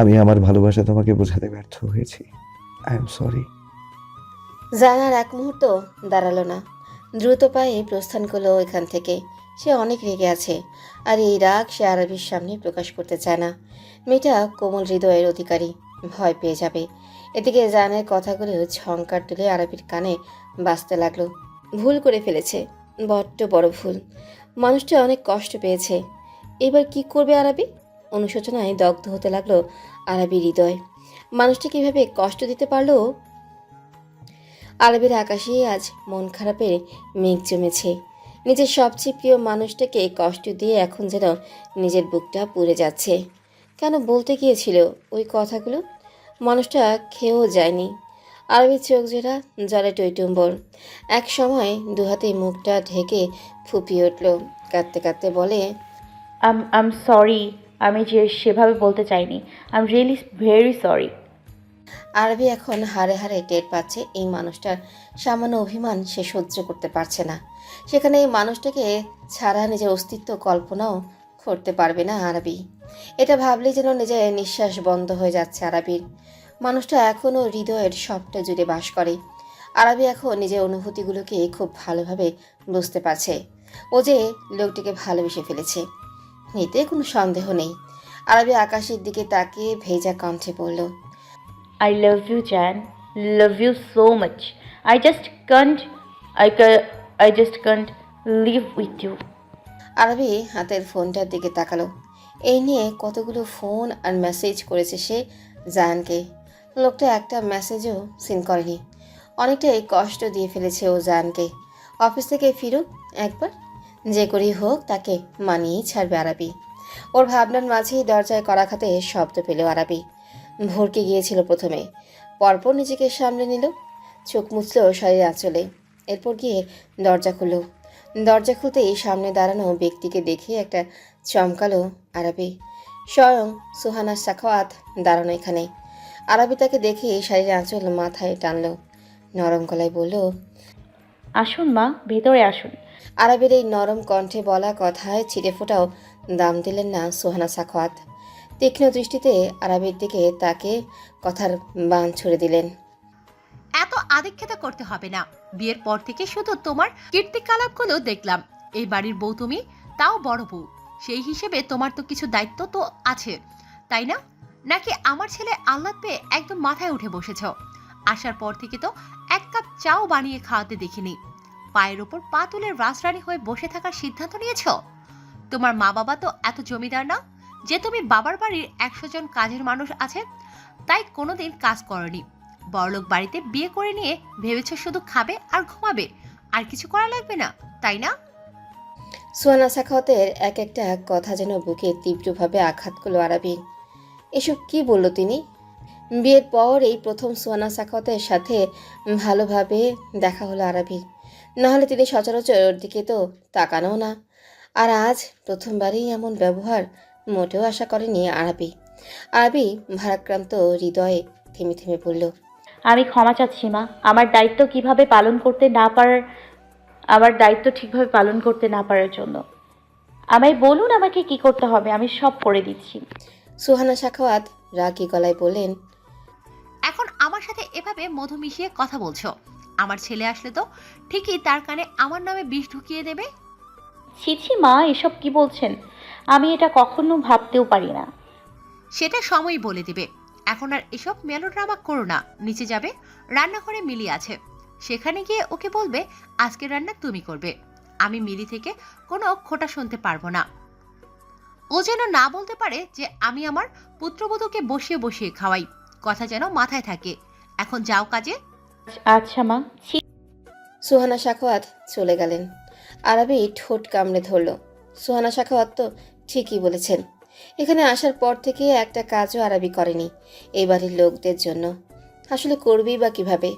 আমি আমার ভালোবাসা তোমাকে বোঝাতে ব্যর্থ হয়েছি। I am sorry. জান আর এক মুহূর্ত দাঁড়ালো না, দ্রুত পায়ে প্রস্থান করলো এখান থেকে। সে অনেক রেগে আছে, আর এই রাগ সে আরবির সামনে প্রকাশ করতে চায় না। মেয়েটা কোমল হৃদয়ের অধিকারী, ভয় পেয়ে যাবে। এদিকে জানের কথাগুলো ঝংকার তুলে আরবির কানে বাজতে লাগলো। ভুল করে ফেলেছে, বড্ড বড় ভুল। মানুষটা অনেক কষ্ট পেয়েছে। এবার কি করবে আরবি? অনুশোচনায় দগ্ধ হতে লাগলো আরবির হৃদয়। মানুষটা কিভাবে কষ্ট দিতে পারলো? আরবের আকাশে আজ মন খারাপের মেঘ জমেছে। নিজের সবচেয়ে প্রিয় মানুষটাকে কষ্ট দিয়ে এখন যেন নিজের বুকটা পুড়ে যাচ্ছে। কেন বলতে গিয়েছিল ওই কথাগুলো? মানুষটা খেয়েও যায়নি। আরবির চোখ জোড়া জলে টইটুম্বর। এক সময় দুহাতে মুখটা ঢেকে ফুপিয়ে উঠল। কাঁদতে কাঁদতে বলে, আম সরি। আমি যে সেভাবে বলতে চাইনি। I'm really very sorry. আরবি এখন হাড়ে হাড়ে টের পাচ্ছে এই মানুষটার সামান্য অভিমান সে সহ্য করতে পারছে না। সেখানে এই মানুষটাকে ছাড়া নিজের অস্তিত্ব কল্পনাও করতে পারবে না আরবি। এটা ভাবলেই যেন নিজের নিঃশ্বাস বন্ধ হয়ে যাচ্ছে আরবির। মানুষটা এখনও হৃদয়ের সবটা জুড়ে বাস করে। আরবি এখন নিজের অনুভূতিগুলোকে খুব ভালোভাবে বুঝতে পারছে। ও যে লোকটিকে ভালোবেসে ফেলেছে, এতে কোনো সন্দেহ নেই। আরবি আকাশের দিকে তাকিয়ে ভেজা কণ্ঠে বলল, I love you, Jan. Love you so much. I just can't live with you. আরবি হাতের ফোনটার দিকে তাকালো। এই নিয়ে কতগুলো ফোন আর মেসেজ করেছে সে জায়ানকে। লোকটা একটা মেসেজও সিন করেনি। অনেকটাই কষ্ট দিয়ে ফেলেছে ও জায়ানকে। অফিস থেকে ফিরুক একবার, যে করেই হোক তাকে মানিয়েই ছাড়বে আরবি। ওর ভাবনার মাঝেই দরজায় কড়াঘাতে শব্দ পেল আরবি। ভরকে গিয়েছিল প্রথমে, পরপর নিজেকে সামলে নিল। চোখ মুছল শাড়ির আঁচলে। এরপর গিয়ে দরজা খুলল। দরজা খুলতেই সামনে দাঁড়ানো ব্যক্তিকে দেখে একটা চমকালো আরবি। স্বয়ং সুহানা সাখাওয়াত দাঁড়ানো এখানে। আরবি তাকে দেখে শাড়ির আঁচল মাথায় টানলো, নরম গলায় বলল, আসুন মা, ভেতরে আসুন। আরবের এই নরম কণ্ঠে বলা কথায় ছিটে ফোটাও দাম দিলেন না সুহানা সাখাওয়াত। তীক্ষ্ণ দৃষ্টিতে আরবের দিকে তাকে কথার বান ছুড়ে দিলেন। এত আদিক্ষেতা করতে হবে না। বিয়ের পর থেকে শুধু তোমার কীর্তিকলাপগুলো দেখলাম। এই বাড়ির বউ তুমি, তাও বড় বউ। সেই হিসেবে তোমার তো কিছু দায়িত্ব তো আছে, তাই না? নাকি আমার ছেলে আহ্লাদ পেয়ে একদম মাথায় উঠে বসেছ? আসার পর থেকে তো এক কাপ চাও বানিয়ে খাওয়াতে দেখিনি। পায়ের ওপর পা তুলে রাজরানী হয়ে বসে থাকার সিদ্ধান্ত নিয়েছ? তোমার মা বাবা তো এত জমিদার না যে তুমি বাবার বাড়ির 100 জন কাজের মানুষ আছে তাই কোনোদিন কাজ করনি। বড়লোক বাড়িতে বিয়ে করে নিয়ে ভেবেছ শুধু খাবে আর ঘুমাবে, আর কিছু করা লাগবে না, তাই না? সুহানা সাখাওয়াতের এক একটা কথা যেন বুকে তীব্রভাবে আঘাত করলো আরাবির। এসব কি বলল তিনি? বিয়ের পর এই প্রথম সুহানা সাখাওয়াতের সাথে ভালোভাবে দেখা হলো আরাবির। নাহলে তিনি সচরাচর ওর দিকে তো তাকানো না। আর আজ প্রথমবারই এমন ব্যবহার মোটেও আশা করেনি আরাবি। আরাবি ভারাক্রান্ত হৃদয়ে থেমে থেমে বলল, আমি ক্ষমা চাচ্ছি মা, আমার দায়িত্ব ঠিকভাবে পালন করতে না পারার জন্য। আমায় বলুন আমাকে কি করতে হবে, আমি সব করে দিচ্ছি। সুহানা সাখাওয়াত রাগী গলায় বললেন, এখন আমার সাথে এভাবে মধু মিশিয়ে কথা বলছো? আমার ছেলে আসলে তো ঠিকই তার কানে আমার নামে বিষ ঢুকিয়ে দেবে। ছি ছি মা, এসব কি বলছেন? আমি এটা কখনো ভাবতেও পারি না। সেটা সময় বলে দিবে। এখন আর এসব মেলোড্রামা করো না। নিচে যাবে, রান্নাঘরে মিলি আছে, সেখানে গিয়ে ওকে বলবে আজকে রান্না তুমি করবে। আমি মিলি থেকে কোনো খোঁটা শুনতে পারবো না। ও যেন না বলতে পারে যে আমি আমার পুত্রবধূকে বসিয়ে বসিয়ে খাওয়াই। কথা যেন মাথায় থাকে। এখন যাও কাজে। আচ্ছা মা। ছি। সুহানা সাখাওয়াত চলে গেলেন। আরাবি ঠোঁট কামড়ে ধরল। সুহানা সাখাওয়াত তো ঠিকই বলেছেন। এখানে আসার পর থেকে একটা কাজও আরাবি করেনি এই বাড়ির লোকদের জন্য। আসলে করবেই বা কিভাবে?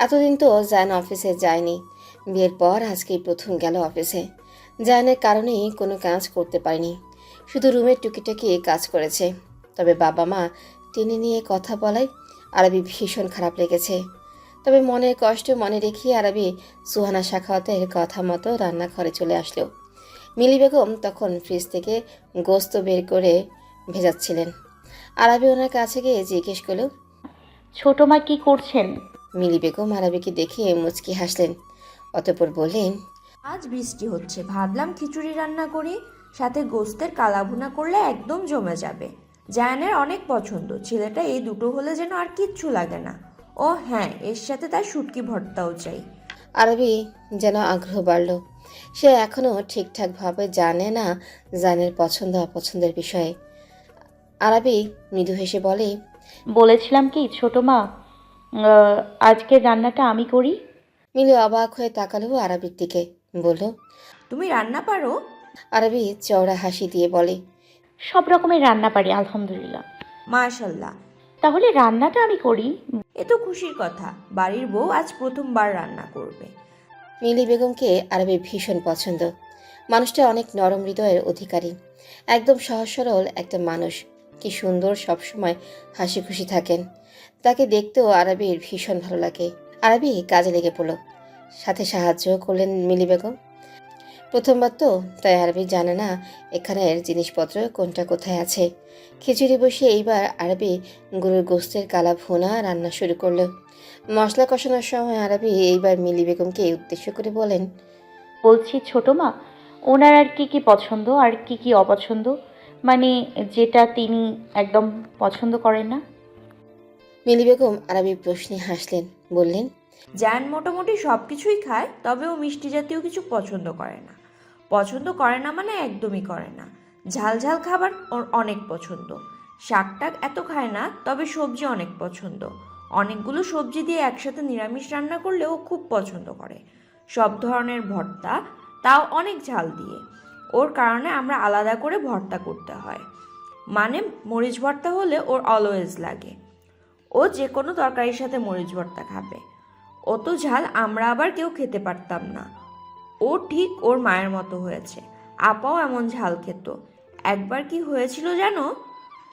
এতদিন তো জায়ান অফিসে যায়নি। বিয়ের পর আজকেই প্রথম গেল অফিসে। জায়ানের কারণেই কোনো কাজ করতে পারেনি, শুধু রুমের টুকিটাকি কাজ করেছে। তবে বাবা মা টেনে নিয়ে কথা বলায় আরাবি ভীষণ খারাপ লেগেছে। তবে মনের কষ্ট মনে রেখে আরাবি সুহানা সাখাওয়াতের কথা মতো রান্নাঘরে চলে আসলো। মিলি বেগম তখন ফ্রিজ থেকে গোস্ত বের করে ভেজাচ্ছিলেন। আরাবি ওনার কাছে গিয়ে জিজ্ঞেস করলো, ছোট মা কি করছেন? মিলি বেগম আরাবিকে দেখে মুচকি হাসলেন, অতঃপর বললেন, আজ বৃষ্টি হচ্ছে, ভাবলাম খিচুড়ি রান্না করি, সাথে গোস্তের কালাভুনা করলে একদম জমে যাবে। জায়ানের অনেক পছন্দ, ছেলেটা এই দুটো হলে যেন আর কিচ্ছু লাগে না। ও হ্যাঁ, এর সাথে তার শুটকি ভর্তাও চাই। আরবি যেন আগ্রহ বাড়ল। সে এখনও ঠিকঠাকভাবে জানে না জানের পছন্দ অপছন্দের বিষয়ে। আরবি মৃদু হেসে বলে, বলেছিলাম কি ছোট মা, আজকের রান্নাটা আমি করি। মিলি অবাক হয়ে তাকালো আরবির দিকে, বলল, তুমি রান্না পারো? আরবি চওড়া হাসি দিয়ে বলে, সব রকমের রান্না পারি আলহামদুলিল্লাহ। মাশাল্লাহ, তাহলে রান্নাটা আমি করি। এ তো খুশির কথা, বাড়ির বউ আজ প্রথমবার রান্না করবে। মিলি বেগমকে আরবির ভীষণ পছন্দ। মানুষটা অনেক নরম হৃদয়ের অধিকারী, একদম সহজ সরল একটা মানুষ। কি সুন্দর, সবসময় হাসি খুশি থাকেন। তাকে দেখতেও আরবির ভীষণ ভালো লাগে। আরবি কাজে লেগে পড়ল, সাথে সাহায্য করলেন মিলি বেগম। প্রথমবার তো, তাই আরবি জানে না এখানের জিনিসপত্র কোনটা কোথায় আছে। খিচুড়ি বসিয়ে এইবার আরবি গরুর গোস্তের কালা ভুনা রান্না শুরু করলো। মশলা কষানোর সময় আরবি এইবার মিলি বেগমকে উদ্দেশ্য করে বলেন, বলছি ছোট মা, ওনার আর কি কি পছন্দ আর কি কি অপছন্দ, মানে যেটা তিনি একদম পছন্দ করেন না। মিলি বেগম আরবির প্রশ্নে হাসলেন, বললেন, জায়ান মোটামুটি সব কিছুই খায়, তবে ও মিষ্টি জাতীয় কিছু পছন্দ করে না। পছন্দ করে না মানে একদমই করে না। ঝাল ঝাল খাবার ওর অনেক পছন্দ। শাক টাক এত খায় না, তবে সবজি অনেক পছন্দ। অনেকগুলো সবজি দিয়ে একসাথে নিরামিষ রান্না করলে ও খুব পছন্দ করে। সব ধরনের ভর্তা, তাও অনেক ঝাল দিয়ে। ওর কারণে আমরা আলাদা করে ভর্তা করতে হয়। মানে মরিচ ভর্তা হলে ওর অলওয়েজ লাগে। ও যে কোনো তরকারির সাথে মরিচ ভর্তা খাবে। অত ঝাল আমরা আবার কেউ খেতে পারতাম না। ও ঠিক ওর মায়ের মতো হয়েছে। আপাও এমন ঝাল খেত। একবার কি হয়েছিল জানো?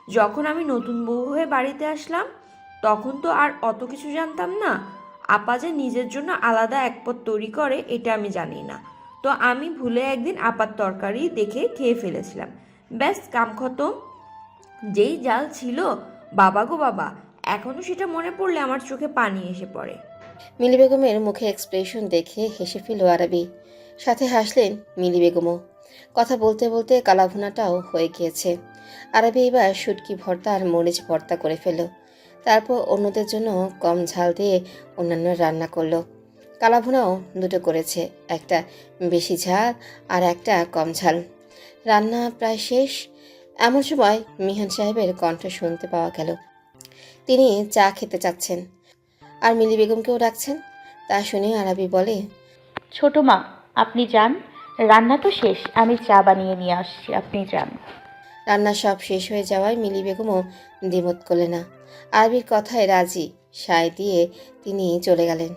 যখন আমি নতুন বউ হয়ে বাড়িতে আসলাম, তখন তো আর অত কিছু জানতাম না। আপা যে নিজের জন্য আলাদা এক পদ তৈরি করে এটা আমি জানি না। তো আমি ভুলে একদিন আপার তরকারি দেখে খেয়ে ফেলেছিলাম। ব্যাস, কাম খতম। যেই জাল ছিল, বাবা গো বাবা, এখনও সেটা মনে পড়লে আমার চোখে পানি এসে পড়ে। মিলি বেগমের মুখে এক্সপ্রেশন দেখে হেসে ফেল আরবি। সাথে হাসলেন মিলি বেগমও। কথা বলতে বলতে কালাভুনাটাও হয়ে গিয়েছে। আরবি এবার শুটকি ভর্তা আর মরিচ ভর্তা করে ফেলল। তারপর অন্যদের জন্য কম ঝাল দিয়ে অন্যান্য রান্না করলো। কালাভুনাও দুটো করেছে, একটা বেশি ঝাল আর একটা কম ঝাল। রান্না প্রায় শেষ। এমন সময় মিহান সাহেবের কণ্ঠ শুনতে পাওয়া গেল। তিনি চা খেতে চাচ্ছেন আর মিলি বেগমকেও ডাকছেন। তা শুনে আরবি বলে, ছোট মা, আপনি যান, রান্না তো শেষ, আমি চা বানিয়ে নিয়ে আসছি, আপনি যান। রান্না সব শেষ হয়ে যাওয়ায় মিলি বেগমও দ্বিমত করলেন না। আরবির কথায় রাজি সায় দিয়ে তিনি চলে গেলেন।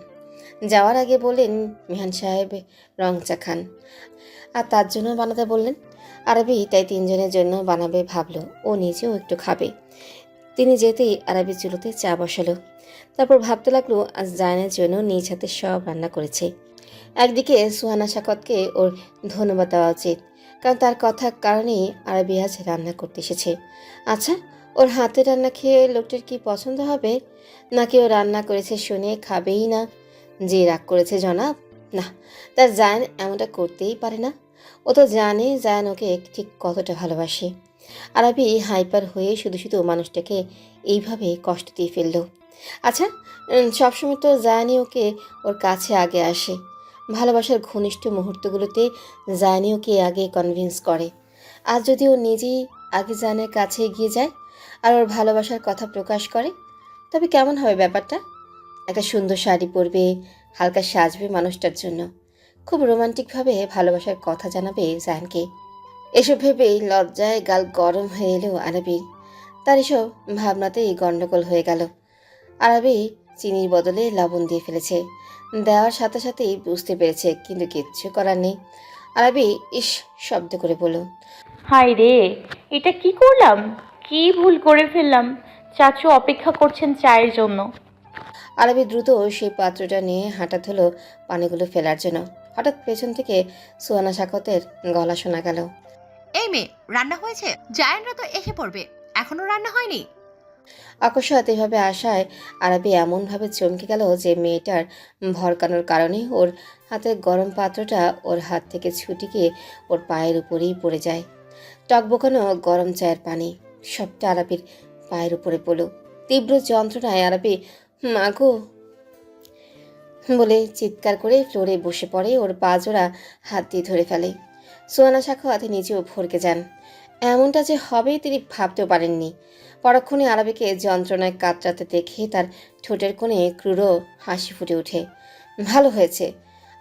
যাওয়ার আগে বললেন মিহান সাহেব রং চা খান আর তার জন্য বানাতে বললেন। আরবি তাই তিনজনের জন্য বানাবে ভাবলো, ও নিজেও একটু খাবে। তিনি যেতেই আরবি চুলোতে চা বসালো। তারপর ভাবতে লাগলো আজ জায়নের জন্য নিজ হাতে সব রান্না করেছে। একদিকে সুহানা সাকতকে ওর ধন্যবাদ দেওয়া উচিত, কারণ তার কথার কারণেই আরবি আজ রান্না করতে এসেছে। আচ্ছা, ওর হাতে রান্না খেয়ে লোকটার কি পছন্দ হবে, নাকি ও রান্না করেছে শুনে খাবেই না? যে রাগ করেছে জনাব, না, তার জায়ান এমনটা করতেই পারে না। ও তো জানে জায়ান ওকে ঠিক কতটা ভালোবাসে। আরবি হাইপার হয়ে শুধু শুধু মানুষটাকে এইভাবে কষ্ট দিয়ে ফেললো। আচ্ছা, সবসময় তো জায়ানি ওকে ওর কাছে আগে আসে। ভালোবাসার ঘনিষ্ঠ মুহূর্তগুলোতে জায়ানি ওকে আগে কনভিন্স করে। আজ যদি ও নিজেই আগে জায়ানের কাছে এগিয়ে যায় আর ওর ভালোবাসার কথা প্রকাশ করে, তবে কেমন হবে ব্যাপারটা? একটা সুন্দর শাড়ি পরবে, হালকা সাজবে মানুষটার জন্য, খুব রোমান্টিকভাবে ভালোবাসার কথা জানাবে জায়ানকে। এসব ভেবেই লজ্জায় গাল গরম হয়ে এলো আরবি। তার এসব ভাবনাতেই গণ্ডগোল হয়ে গেল। আরবি চিনির বদলে লবণ দিয়ে ফেলেছে। দেওয়ার সাথে সাথেই বুঝতে পেরেছে, কিন্তু কিচ্ছু করার নেই। আরবি ইস শব্দ করে বলল, হাই রে, এটা কি করলাম, কি ভুল করে ফেললাম। চাচু অপেক্ষা করছেন চায়ের জন্য। আরবি দ্রুত সেই পাত্রটা নিয়ে হাঁটা ধুলো পানিগুলো ফেলার জন্য। হঠাৎ পেছন থেকে সুহানা সাকতের গলা শোনা গেল, এই মেয়ে, রান্না হয়েছে? জায়ানরা তো এসে পড়বে, এখনো রান্না হয়নি? আকস্মাৎ এভাবে আসায় আরবি এমনভাবে চমকে গেল যে মেয়েটার ভরকানোর কারণে ওর হাতের গরম পাত্রটা ওর হাত থেকে ছুটে গিয়ে ওর পায়ের উপরেই পড়ে যায়। টকবকানো গরম চায়ের পানি সবটা আরবির পায়ের উপরে পড়ল। তীব্র যন্ত্রণায় আরবি মাগো বলে চিৎকার করে ফ্লোরে বসে পড়ে। ওর পা জোড়া হাত দিয়ে ধরে ফেলে। সোয়ানা সাখাওয়াত নিজেও ভরকে যান। এমনটা যে হবে তিনি ভাবতেও পারেননি। পরক্ষণে আরবিকে যন্ত্রণায় কাতরাতে দেখে তার ঠোঁটের কোণে ক্রূর হাসি ফুটে ওঠে। ভালো হয়েছে,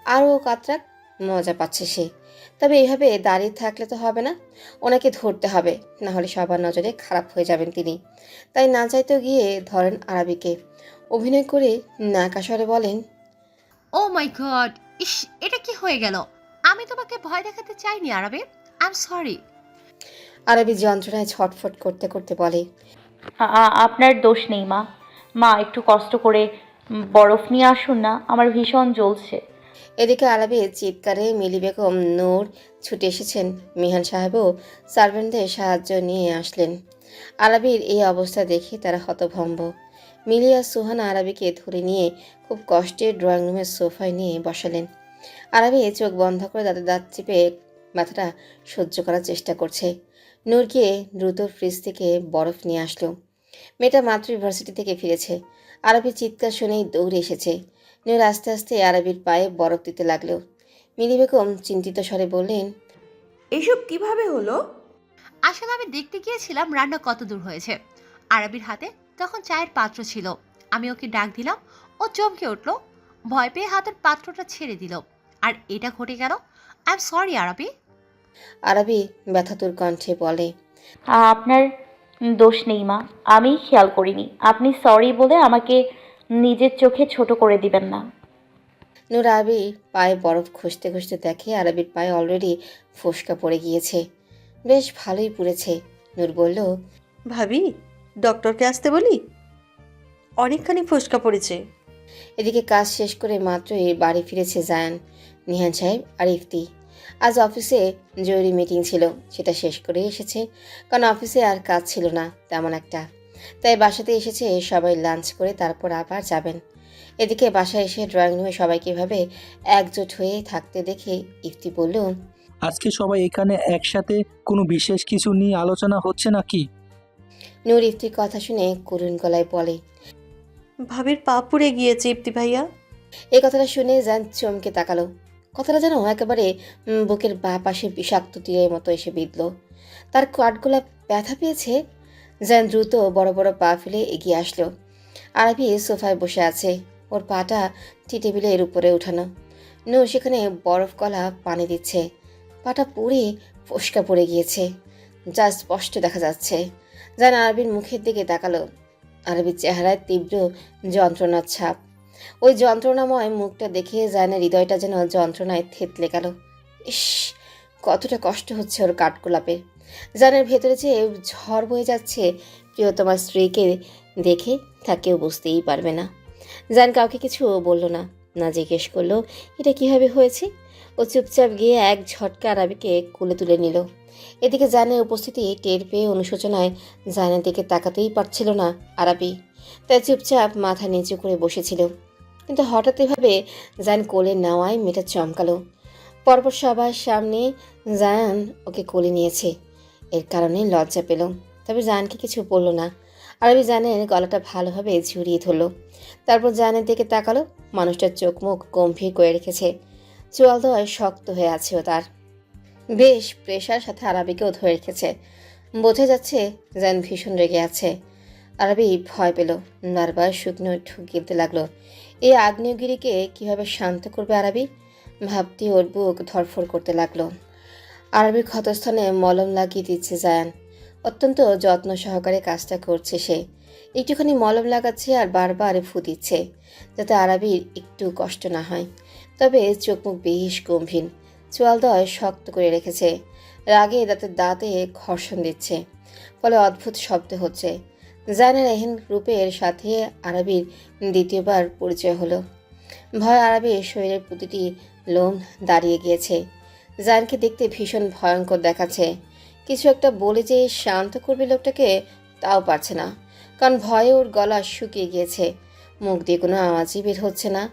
আরও কাতরাক, মজা পাচ্ছে সে। তবে এইভাবে দাঁড়িয়ে থাকলে তো হবে না, ওনাকে ধরতে হবে, না হলে সবার নজরে খারাপ হয়ে যাবেন তিনি। তাই না চাইতেও গিয়ে ধরেন আরবিকে। অভিনয় করে নাকাশরে বলেন, ও মাই গড, ইস, এটা কি হয়ে গেল? আমি তোমাকে ভয় দেখাতে চাইনি আরবে, আই এম সরি। আরবি যন্ত্রণায় ছটফট করতে করতে বলে, আপনার দোষ নেই মা। মা, একটু কষ্ট করে বরফ নিয়ে আসুন না, আমার ভীষণ জ্বলছে। এদিকে আরবির চিৎকারে মিলি বেগম, নূর ছুটে এসেছেন। মিহান সাহেবও সার্ভেন্টদের সাহায্য নিয়ে আসলেন। আরবির এই অবস্থা দেখে তারা হতভম্ব। মিলি আর সুহানা আরবিকে ধরে নিয়ে খুব কষ্টে ড্রয়িং রুমের সোফায় নিয়ে বসালেন। আরবি চোখ বন্ধ করে দাঁতে দাঁত চেপে ব্যথাটা সহ্য করার চেষ্টা করছে। নূর গিয়ে দ্রুত ফ্রিজ থেকে বরফ নিয়ে আসলো। মেয়েটা মাত্র ইউনিভার্সিটি থেকে ফিরেছে। আরবির চিৎকার শুনেই দৌড়ে এসেছে। নূর আস্তে আস্তে আরবির পায়ে বরফ দিতে লাগলো। মিলি বেগম চিন্তিত স্বরে বললেন, এসব কিভাবে হলো? আসলে আমি দেখতে গিয়েছিলাম রান্না কত দূর হয়েছে। আরবির হাতে তখন চায়ের পাত্র ছিল। আমি ওকে ডাক দিলাম, ও চমকে উঠল, ভয় পেয়ে হাতের পাত্রটা ছেড়ে দিল, আর এটা ঘটে গেল। আই এম সরি আরবি। আরবি ব্যথাতুর কণ্ঠে বলে, আপনার দোষ নেই মা, আমি খেয়াল করিনি। আপনি সরি বলে আমাকে নিজের চোখে ছোট করে দিবেন না। নূর আরবির পায়ে বরফ ঘষতে ঘষতে দেখে আরবির পায়ে অলরেডি ফোসকা পড়ে গিয়েছে। বেশ ভালোই পুড়েছে। নূর বলল, ভাবি, ডক্টরকে আসতে বলি, অনেকখানি ফোসকা পড়েছে। এদিকে কাজ শেষ করে মাত্রই বাড়ি ফিরেছে জায়ান, নিহান সাহেব আর ইফতি। আজ অফিসে জরুরি মিটিং ছিল, সেটা শেষ করে এসেছে, কারণ অফিসে আর কাজ ছিল না তেমন একটা। তাই বাসাতে এসেছে সবাই লাঞ্চ করে তারপর আবার যাবেন। এদিকে বাসায় এসে ড্রয়িং রুমে সবাইকে এভাবে একজোট হয়ে থাকতে দেখে ইফতি বলল, আজকে সবাই এখানে একসাথে কোনো বিশেষ কিছু নিয়ে আলোচনা হচ্ছে নাকি? নূর ইফতির কথা শুনে করুণ গলায় বলে। ভাবির পা পুড়ে গিয়েছে ইপ্তি ভাইয়া। এই কথাটা শুনে জান চমকে তাকালো। কথাটা যেন একেবারে বুকের বাঁ পাশে বিষাক্ত তীরের মতো এসে বিঁধল। তার কাঠগোলা ব্যথা পেয়েছে। জান দ্রুত বড় বড় পা ফেলে এগিয়ে আসলো। আরবি সোফায় বসে আছে, ওর পাটা টি টেবিলের উপরে উঠানো। নূর সেখানে বরফ গলা পানি দিচ্ছে। পাটা পুড়ে ফোসকা পড়ে গিয়েছে, যা স্পষ্ট দেখা যাচ্ছে। জান আরবির মুখের দিকে তাকালো। আরবির চেহারায় তীব্র যন্ত্রণার ছাপ। ওই যন্ত্রণাময় মুখটা দেখে জানের হৃদয়টা যেন যন্ত্রণায় থেতলে গেল। ইস, কতটা কষ্ট হচ্ছে ওর কাঠগোলাপে। জানের ভেতরে যে ঝড় বয়ে যাচ্ছে প্রিয়তমার স্ত্রীকে দেখে তা কেউ বুঝতেই পারবে না। জান কাউকে কিছু বলল না, না জিজ্ঞেস করলো এটা কিভাবে হয়েছে। ও চুপচাপ গিয়ে এক ঝটকা আরবিকে কোলে তুলে নিল। এদিকে জানের উপস্থিতি টের পেয়ে অনুশোচনায় জানের দিকে তাকাতেই পারছিল না আরবি, তাই চুপচাপ মাথা নিচু করে বসেছিল। কিন্তু হঠাৎ এভাবে জান কোলে নেওয়ায় মেয়েটা চমকালো। পরপর সবার সামনে জান ওকে কোলে নিয়েছে, এর কারণে লজ্জা পেল। তবে জানকে কিছু বলল না। আরবি জানের গলাটা ভালোভাবে ঝুরিয়ে ধরলো। তারপর জানের দিকে তাকালো। মানুষটার চোখ মুখ গম্ভীর করে রেখেছে, চোয়ালদয় শক্ত হয়ে আছে ও তার। বেশ প্রেশার সাথে আরবিকেও ধরে রেখেছে। বোঝা যাচ্ছে জান ভীষণ রেগে আছে। আরবি ভয় পেল, বারবার শুকনো ঢুক গিলতে লাগলো। এই আগ্নেয়গিরিকে কিভাবে শান্ত করবে আরবি ভাবতে ওর বুক ধরফর করতে লাগলো। আরবির ক্ষতস্থানে মলম লাগিয়ে দিচ্ছে জায়ান। অত্যন্ত যত্ন সহকারে কাজটা করছে সে। একটুখানি মলম লাগাচ্ছে আর বারবার ফু দিচ্ছে, যাতে আরবির একটু কষ্ট না হয়। তবে চোখ মুখ বেশ গম্ভীর, চোয়ালদয় শক্ত করে রেখেছে। রাগে দাঁতে ঘর্ষণ দিচ্ছে, ফলে অদ্ভুত শব্দ হচ্ছে। জায়ানের এহেন রূপের সাথে আরবির দ্বিতীয়বার পরিচয় হলো। ভয় আরবির শরীরের প্রতিটি লোম দাঁড়িয়ে গিয়েছে। জায়ানকে দেখতে ভীষণ ভয়ঙ্কর দেখাচ্ছে। কিছু একটা বলে যে শান্ত করবে লোকটাকে, তাও পারছে না, কারণ ভয়ে ওর গলা শুকিয়ে গিয়েছে। মুখ দিয়ে কোনো আওয়াজই বের হচ্ছে না।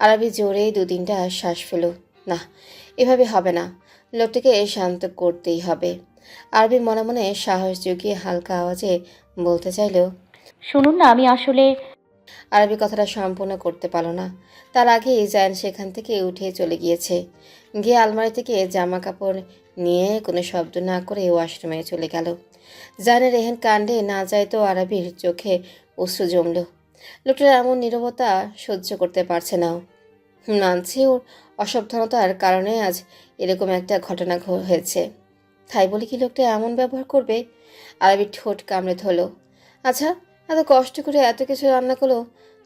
আরবি জোরে 2-3টা শ্বাস ফেল। না, এভাবে হবে না, লোকটাকে শান্ত করতেই হবে। আরবি মনে মনে সাহস জুগিয়ে হালকা আওয়াজে বলতে চাইল, শুনুন না, আমি আসলে আরবি কথাটা সম্পূর্ণ করতে পারল না। তার আগেই জায়ান সেখান থেকে উঠে চলে গিয়েছে। গিয়ে আলমারি থেকে জামা কাপড় নিয়ে কোনো শব্দ না করে ওয়াশরুমে চলে গেল। জায়ানের এহেন কাণ্ডে না যায় তো আরবির চোখে অশ্রু জমল। লোকটার এমন নীরবতা সহ্য করতে পারছে না। মানছে ওর অসাবধানতার কারণে আজ এরকম একটা ঘটনা হয়েছে, তাই বলে কি লোকটা এমন ব্যবহার করবে? আরবির ঠোঁট কামড়ে ধরল। আচ্ছা, এত কষ্ট করে এত কিছু রান্না করলো,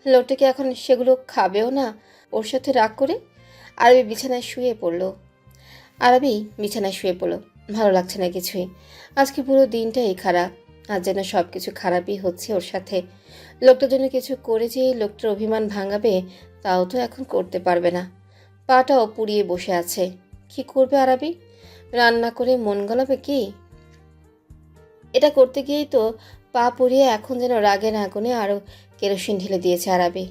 লোকটা কি এখন সেগুলো খাবেও না ওর সাথে রাগ করে? আরবি বিছানায় শুয়ে পড়ল। ভালো লাগছে না কিছুই। আজকে পুরো দিনটাই খারাপ। আজ যেন সব কিছু খারাপই হচ্ছে ওর সাথে। লোকটার জন্য কিছু করে যে লোকটার অভিমান ভাঙাবে, তাও তো এখন করতে পারবে না। পাটাও পুড়িয়ে বসে আছে। কি করবে আরবি? রান্না করে মন গলাবে কি? এটা করতে গিয়েই তো পা পুড়িয়ে এখন যেন রাগের আগুনে আরও কেরোসিন ঢেলে দিয়েছে আরবি।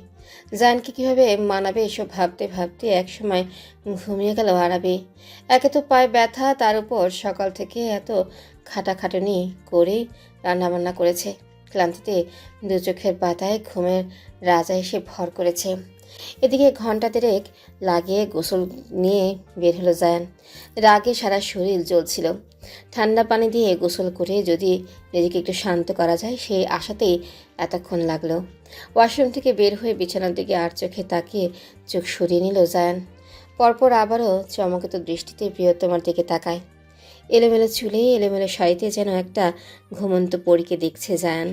জায়ানকে কীভাবে মানাবে এসব ভাবতে ভাবতে একসময় ঘুমিয়ে গেল আরবি। একে তো পায়ে ব্যথা, তার উপর সকাল থেকে এত খাটাখাটুনি করেই রান্নাবান্না করেছে। ক্লান্তিতে দু চোখের পাতায় ঘুমের রাজা এসে ভর করেছে। এদিকে ঘন্টা 3 লাগিয়ে গোসল নিয়ে বের হলো জায়ান। রাগে সারা শরীর জ্বলছিল। ঠান্ডা পানি দিয়ে গোসল করে যদি নিজেকে একটু শান্ত করা যায় সেই আশাতেই এতক্ষণ লাগলো। ওয়াশরুম থেকে বের হয়ে বিছানার দিকে আর চোখে তাকিয়ে চোখ সরিয়ে নিল জায়ান। পরপর আবারও চমকিত দৃষ্টিতে প্রিয়তমার দিকে তাকায়। এলোমেলো চুলে এলোমেলো শাড়িতে যেন একটা ঘুমন্ত পরীকে দেখছে জায়ান।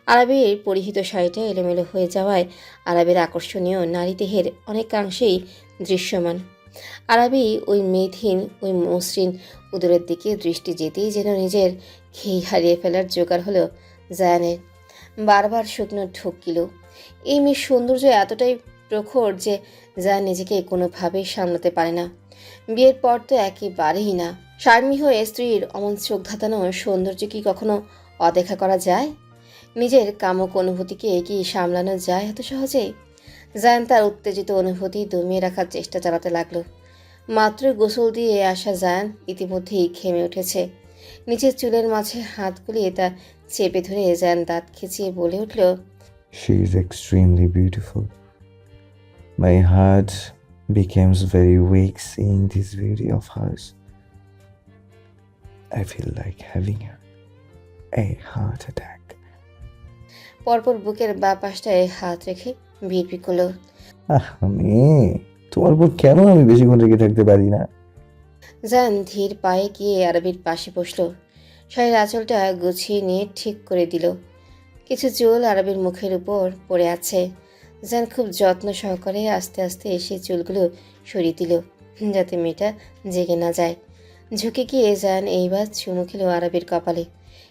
আরবির পরিহিত শাড়িটা এলোমেলো হয়ে যাওয়ায় আরবের আকর্ষণীয় নারী দেহের অনেকাংশেই দৃশ্যমান। আরবি ওই মেধহীন ওই মসৃণ উদরের দিকে দৃষ্টি যেতেই যেন নিজের খেই হারিয়ে ফেলার জোগাড় হলো জায়ানের। বারবার শুকনো ঢুকিল। এই মেয়ের সৌন্দর্য এতটাই প্রখর যে জায়ান নিজেকে কোনোভাবেই সামলাতে পারে না। বিয়ের পর তো একেবারেই না। স্বামী হয়ে স্ত্রীর অমন চোখ ধাঁধানো সৌন্দর্য কি কখনো অদেখা করা যায়? নিজের কামক অনুভূতিকে কি সামলানো যায় এত সহজে? জায়ান তার উত্তেজিত অনুভূতি দমিয়ে রাখার চেষ্টা চালাতে লাগলো। মাত্র গোসল দিয়ে আসা জায়ান ইতিমধ্যেই ঘেমে উঠেছে। নিচের চুলের মাঝে হাত গুলিয়ে তা চেপে ধরে জায়ান দাঁত খিচিয়ে বলে উঠল, She is extremely beautiful. My heart becomes very weak seeing this beauty of hers. I feel like having a heart attack. পরপর বুকের বা পাশটায় হাত রেখে বিড়বিড় করলো। মেয়ে, তোমার উপর কেন আমি বেশিক্ষণ রেখে থাকতে পারি না? জায়ান ধীর পায়ে গিয়ে আরবির পাশে বসলো। শাড়ির আঁচলটা গুছিয়ে নিয়ে ঠিক করে দিল। কিছু চুল আরবির মুখের উপর পড়ে আছে। জায়ান খুব যত্ন সহকারে আস্তে আস্তে সেই চুলগুলো সরিয়ে দিল, যাতে মেয়েটা জেগে না যায়। ঝুঁকে গিয়ে জায়ান এইবার চুমু খেলো আরবির কপালে।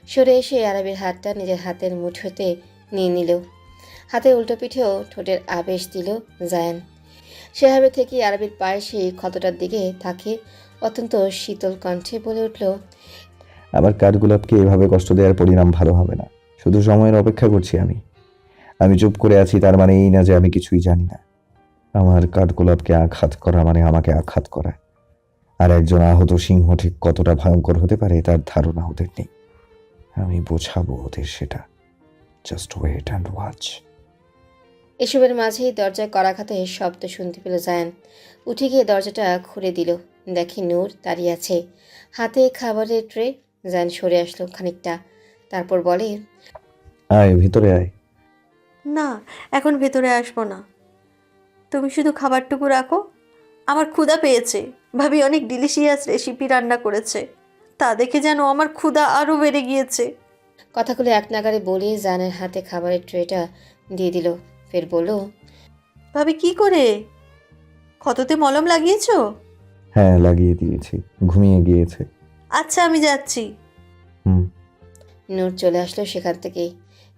সরে এসে আরবির হাতটা নিজের হাতের মুঠোতে নিয়ে নিল। হাতে উল্টো পিঠেও ঠোঁটের আবেশ দিল জায়ান। সেভাবে থেকে আরবির পায়ে সেই ক্ষতটার দিকে তাকিয়ে অত্যন্ত শীতল কণ্ঠে বলে উঠল, আমার কাঠগোলাপকে এভাবে কষ্ট দেওয়ার পরিণাম ভালো হবে না। শুধু সময়ের অপেক্ষা করছি আমি। আমি চুপ করে আছি তার মানে এই না যে আমি কিছুই জানি না। আমার কাঠগোলাপকে আঘাত করা মানে আমাকে আঘাত করা। আর একজন আহত সিংহ ঠিক কতটা ভয়ঙ্কর হতে পারে তার ধারণা ওদের নেই। আমি বোঝাবো ওদের সেটা। Just wait and watch. এসবের মাঝেই দরজায় কড়াঘাতে শব্দ শুনতে পেল জায়ান। উঠে গিয়ে দরজাটা খুলে দিল। দেখে নূর দাঁড়িয়ে আছে, হাতে খাবারের ট্রে। জায়ান সরে আসলো খানিকটা, তারপর বলে, আয় ভিতরে আয়। না, এখন ভেতরে আসবো না। তুমি শুধু খাবারটুকু রাখো। আমার ক্ষুধা পেয়েছে। ভাবি অনেক ডিলিশিয়াস রেসিপি রান্না করেছে, তা দেখে যেন আমার ক্ষুধা আরও বেড়ে গিয়েছে। কথাগুলো এক নাগারে বলে জায়ানের হাতে খাবারের ট্রেটা দিয়ে দিল। ফের বলল, ভাবি কি করে? ক্ষততে মলম লাগিয়েছো? হ্যাঁ, লাগিয়ে দিয়েছি, ঘুমিয়ে গিয়েছে। আচ্ছা, আমি যাচ্ছি। হুম। নূর চলে আসলো সেখান থেকে।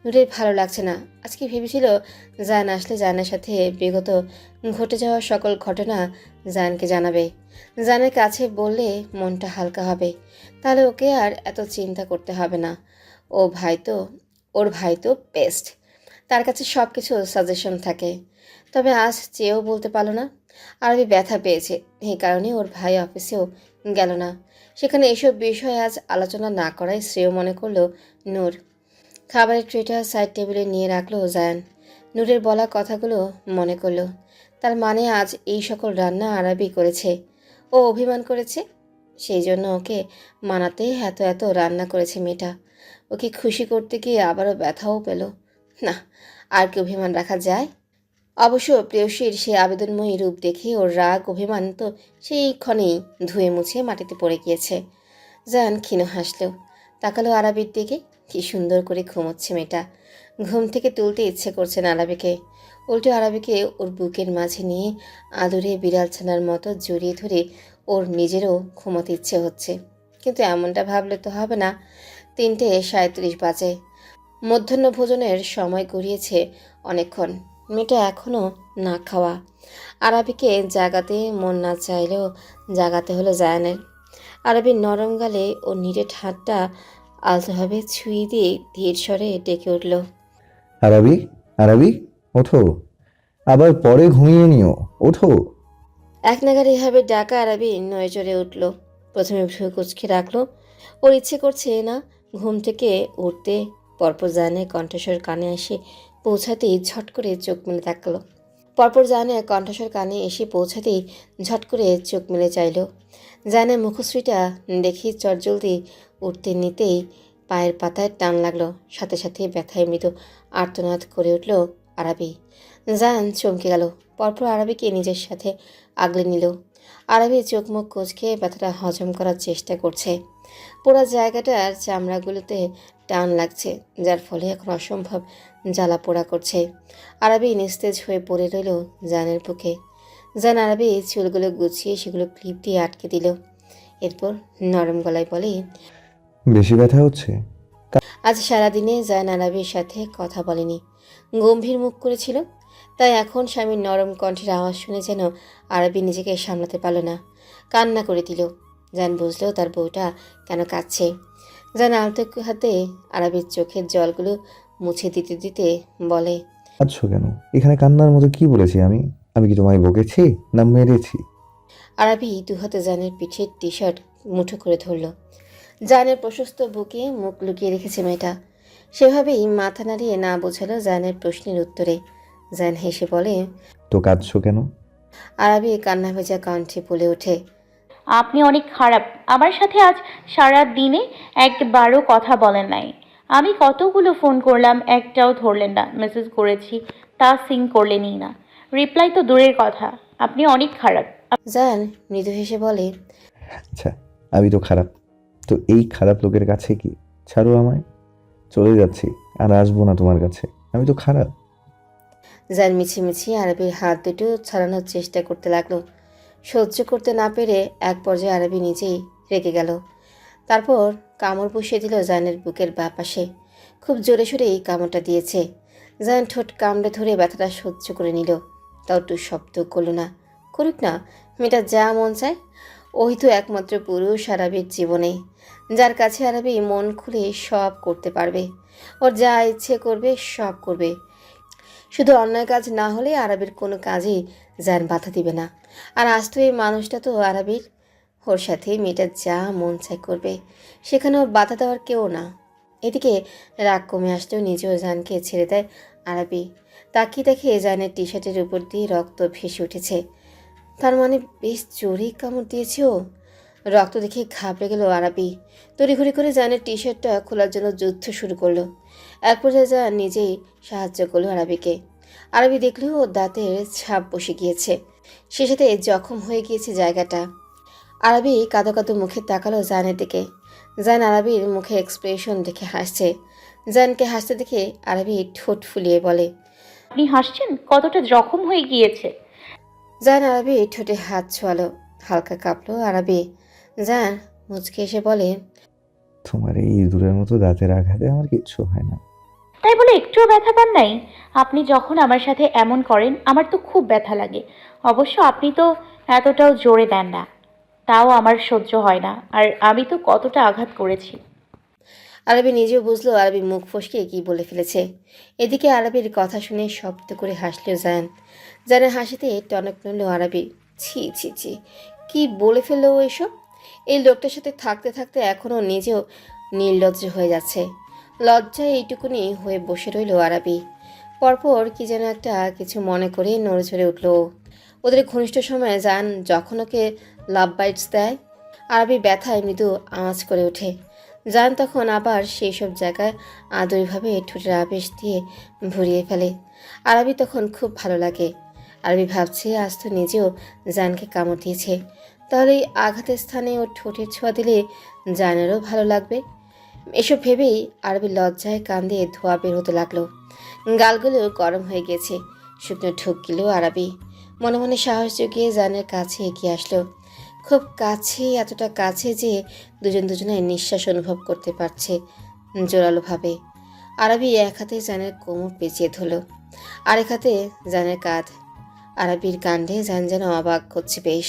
নূরের ভালো লাগছে না। আজকে ভেবেছিল জায়ান আসলে জায়ানের সাথে বিগত ঘটে যাওয়া সকল ঘটনা জায়ানকে জানাবে। জায়ানের কাছে বললে মনটা হালকা হবে, তাহলে ওকে আর এত চিন্তা করতে হবে না। ওর ভাই তো বেস্ট, তার কাছে সব কিছু সাজেশন থাকে। তবে আজ চেয়েও বলতে পারলো না। আরবি ব্যথা পেয়েছে, এই কারণে ওর ভাই অফিসেও গেল না। সেখানে এসব বিষয় আজ আলোচনা না করাই শ্রেয় মনে করলো নূর। খাবারের ট্রেটা সাইড টেবিলে নিয়ে রাখলো জায়ান। নূরের বলা কথাগুলো মনে করলো। তার মানে আজ এই সকল রান্না আরবি করেছে। ও অভিমান করেছে, সেই জন্য ওকে মানাতে এত এত রান্না করেছে মেয়েটা। ওকে খুশি করতে গিয়ে আবারও ব্যথাও পেল না। আর কি অভিমান রাখা যায়? অবশ্য প্রেয়সীর সে আবেদনময়ী রূপ দেখে ওর রাগ অভিমান তো সেই ক্ষণেই ধুয়ে মুছে মাটিতে পড়ে গিয়েছে। জায়ান ক্ষীণ হাসল, তাকালো আরবির দিকে। কি সুন্দর করে ঘুমোচ্ছে মেয়েটা। ঘুম থেকে তুলতে ইচ্ছে করছে না আরবিকে। উল্টো আরবিকে ওর বুকের মাঝে নিয়ে আদুরে বিড়াল ছানার মতো জড়িয়ে ধরে ওর নিজেরও ঘুমোতে ইচ্ছে হচ্ছে। কিন্তু এমনটা ভাবলে তো হবে না। 3:37 বাজে। মধ্যাহ্ন ভোজনের সময় গড়িয়েছে অনেকক্ষণ। মেয়েটা এখনও না খাওয়া। আরবিকে জাগাতে মন না চাইলেও জাগাতে হলো জায়ানের। আরবির নরম গালে ও নিরেট হাতটা আলতোভাবে ছুঁয়ে দিয়ে ধীর স্বরে ডেকে উঠল, আরবি, আরবি, ওঠো। আবার পরে ঘুমিয়ে নিও, ওঠো। এক নাগারে এভাবে ডাকা আরবি নয় চড়ে উঠল। প্রথমে ভ্রু কুচকে রাখলো। ওর ইচ্ছে করছে না ঘুম থেকে উঠতে। পরপর জায়ানের কণ্ঠস্বর কানে এসে পৌঁছাতেই ঝট করে চোখ মেলে তাকালো। ঝট করে চোখ মেলে চাইল। জায়ানের মুখশ্রীটা দেখে চটজলদি উঠতে নিতেই পায়ের পাতায় টান লাগলো। সাথে সাথে ব্যথায় মৃদু আর্তনাদ করে উঠল আরবি। জায়ান চমকে গেল। পরপর আরবিকে নিজের সাথে আগলে নিল। আরবি চোখ মুখ কুঁচকে ব্যথাটা হজম করার চেষ্টা করছে। পুরো জায়গাটার চামড়াগুলোতে টান লাগছে, যার ফলে এখন অসম্ভব জ্বালা পোড়া করছে। আরবি নিস্তেজ হয়ে পড়ে রইল জায়ানের বুকে। জায়ান আরবি চুলগুলো গুছিয়ে সেগুলো ক্লিপ দিয়ে আটকে দিল। এরপর নরম গলায় বলে, বেশি ব্যথা হচ্ছে? আজ সারাদিনে জায়ান আরবির সাথে কথা বলেনি, গম্ভীর মুখ করেছিল। তাই এখন স্বামীর নরম কণ্ঠের আওয়াজ শুনে যেন আরবি নিজেকে সামলাতে পারল না, কান্না করে দিল। জায়ান বুঝলো তার বউটা কেন কাঁদছে। জায়ান আলতো হাতে আরবির চোখের জলগুলো মুছে দিতে দিতে বলে, আচ্ছা কেন? এখানে কান্নার মতো কি বলেছি আমি? আমি কি তোমায় বকেছি না মেরেছি? আরাবি দু হাতে জানের পিঠের টি শার্ট মুঠো করে ধরল। জানের প্রশস্ত বুকে মুখ লুকিয়ে রেখেছে মেয়েটা। সেভাবেই মাথা নাড়িয়ে না বোঝালো জানের প্রশ্নের উত্তরে। জান হেসে বলে, তো কাঁদছো কেন? আরাবি কান্না ভেজা কণ্ঠে বলে ওঠে, আপনি অনেক খারাপ। আমার সাথে আজ সারা দিনে একবারও কথা বলেন নাই। আমি কতগুলো ফোন করলাম, একটাও ধরলেন না। মেসেজ করেছি, তা সিন করলেনই না। রিপ্লাই তো দূরের কথা। আপনি অনেক খারাপ। জান মৃদু হেসে বলে, আচ্ছা, আমি তো খারাপ। তো এই খারাপ লোকের কাছে কি? ছাড়ো আমায়, চলে যাচ্ছি, আর আসবো না তোমার কাছে। আমি তো খারাপ। জান মিছিমিছি আরবির হাত দুটো ছাড়ানোর চেষ্টা করতে লাগলো। সহ্য করতে না পেরে এক পর্যায়ে আরবি নিজেই রেগে গেল। তারপর কামড় বসিয়ে দিল জানের বুকের বাঁ পাশে। খুব জোরে সোরেই কামড়টা দিয়েছে। জান ঠোঁট কামড়ে ধরে ব্যথাটা সহ্য করে নিল। তাও একটু শব্দ করলো না। করুক না, মেয়েটা যা মন চায়। ওই তো একমাত্র পুরুষ আরবির জীবনে, যার কাছে আরবি মন খুলে সব করতে পারবে। ওর যা ইচ্ছে করবে সব করবে। শুধু অন্যায় কাজ না হলে আরবের কোনো কাজেই জান বাধা দিবে না। আর আজ তো এই মানুষটা তো আরবির, ওর সাথে মেয়েটা যা মন চাই করবে, সেখানে ওর বাধা দেওয়ার কেউ না। এদিকে রাগ কমে আসলেও নিজেও জানকে ছেড়ে দেয় আরবি। তাকিয়ে দেখে জানের টি শার্টের উপর দিয়ে রক্ত ভেসে উঠেছে। তার মানে বেশ জোরেই কামড় দিয়েছে ও। রক্ত দেখে ঘাবড়ে গেল আরবি। তড়িঘড়ি করে জানের টি শার্টটা খোলার জন্য যুদ্ধ শুরু করলো। এক পর্যায়ে যা নিজেই সাহায্য করলো আরবিকে। আরবি দেখলো ওর দাঁতের ছাপ বসে গিয়েছে, সে সাথে জখম হয়ে গিয়েছে জায়গাটা। আরবি কাঁদো কাঁদো মুখে তাকালো জানের দিকে। জান আরবির মুখের এক্সপ্রেশন দেখে হাসছে। জানকে হাসতে দেখে আরবি ঠোঁট ফুলিয়ে বলে, আপনি হাসছেন? কতটা জখম হয়ে গিয়েছে। জান আরবি ঠোঁটে হাত ছোয়ালো। হালকা কাঁপলো আরবি। জান মুচকে এসে বলে, তোমার এই ইঁদুরের মতো দাঁতের আঘাতে আমার কিচ্ছু হয় না। তাই বলে একটুও ব্যথা পান নাই? আপনি যখন আমার সাথে এমন করেন আমার তো খুব ব্যথা লাগে। অবশ্য আপনি তো এতটাও জোরে দেন না, তাও আমার সহ্য হয় না। আর আমি তো কতটা আঘাত করেছি। আরবি নিজেও বুঝলো আরবি মুখ ফসকে কি বলে ফেলেছে। এদিকে আরবির কথা শুনে শব্দ করে হাসলেও জান। জানের হাসিতে টনক নড়ল আরবি। ছি ছি ছি, কি বলে ফেললো ও এসব? এই লোকটার সাথে থাকতে থাকতে এখনও নিজেও নির্লজ্জ হয়ে যাচ্ছে। লজ্জায় এইটুকুনি হয়ে বসে রইল আরবি। পরপর কি যেন একটা কিছু মনে করে নড়ে চড়ে উঠল ও। ওদের ঘনিষ্ঠ সময়ে জান যখন ওকে লাভ বাইটস দেয়, আরবি ব্যথায় মৃদু আওয়াজ করে ওঠে। জান তখন আবার সেই সব জায়গায় আদরভাবে ঠোঁটের আবেশ দিয়ে ভরিয়ে ফেলে। আরবি তখন খুব ভালো লাগে। আরবি ভাবছে আজ তো নিজেও জানকে কামড় দিয়েছে, তাহলে এই আঘাতের স্থানে ও ঠোঁটের ছোঁয়া দিলে জানেরও ভালো লাগবে। এসব ভেবেই আরবি লজ্জায় কান দিয়ে ধোয়া বের হতে লাগলো। গালগুলো গরম হয়ে গেছে। শুকনো ঢোক গেল আরবি। মনে মনে সাহস জুগিয়ে জানের কাছে এগিয়ে আসলো। খুব কাছে, এতটা কাছে যে দুজনের নিঃশ্বাস অনুভব করতে পারছে জোরালোভাবে। আরবি এক হাতে জানের কোমর পেঁচিয়ে ধরল, আরেক হাতে জানের কাঁধ। আরবির কাণ্ডে জান যেন অবাক হচ্ছে বেশ।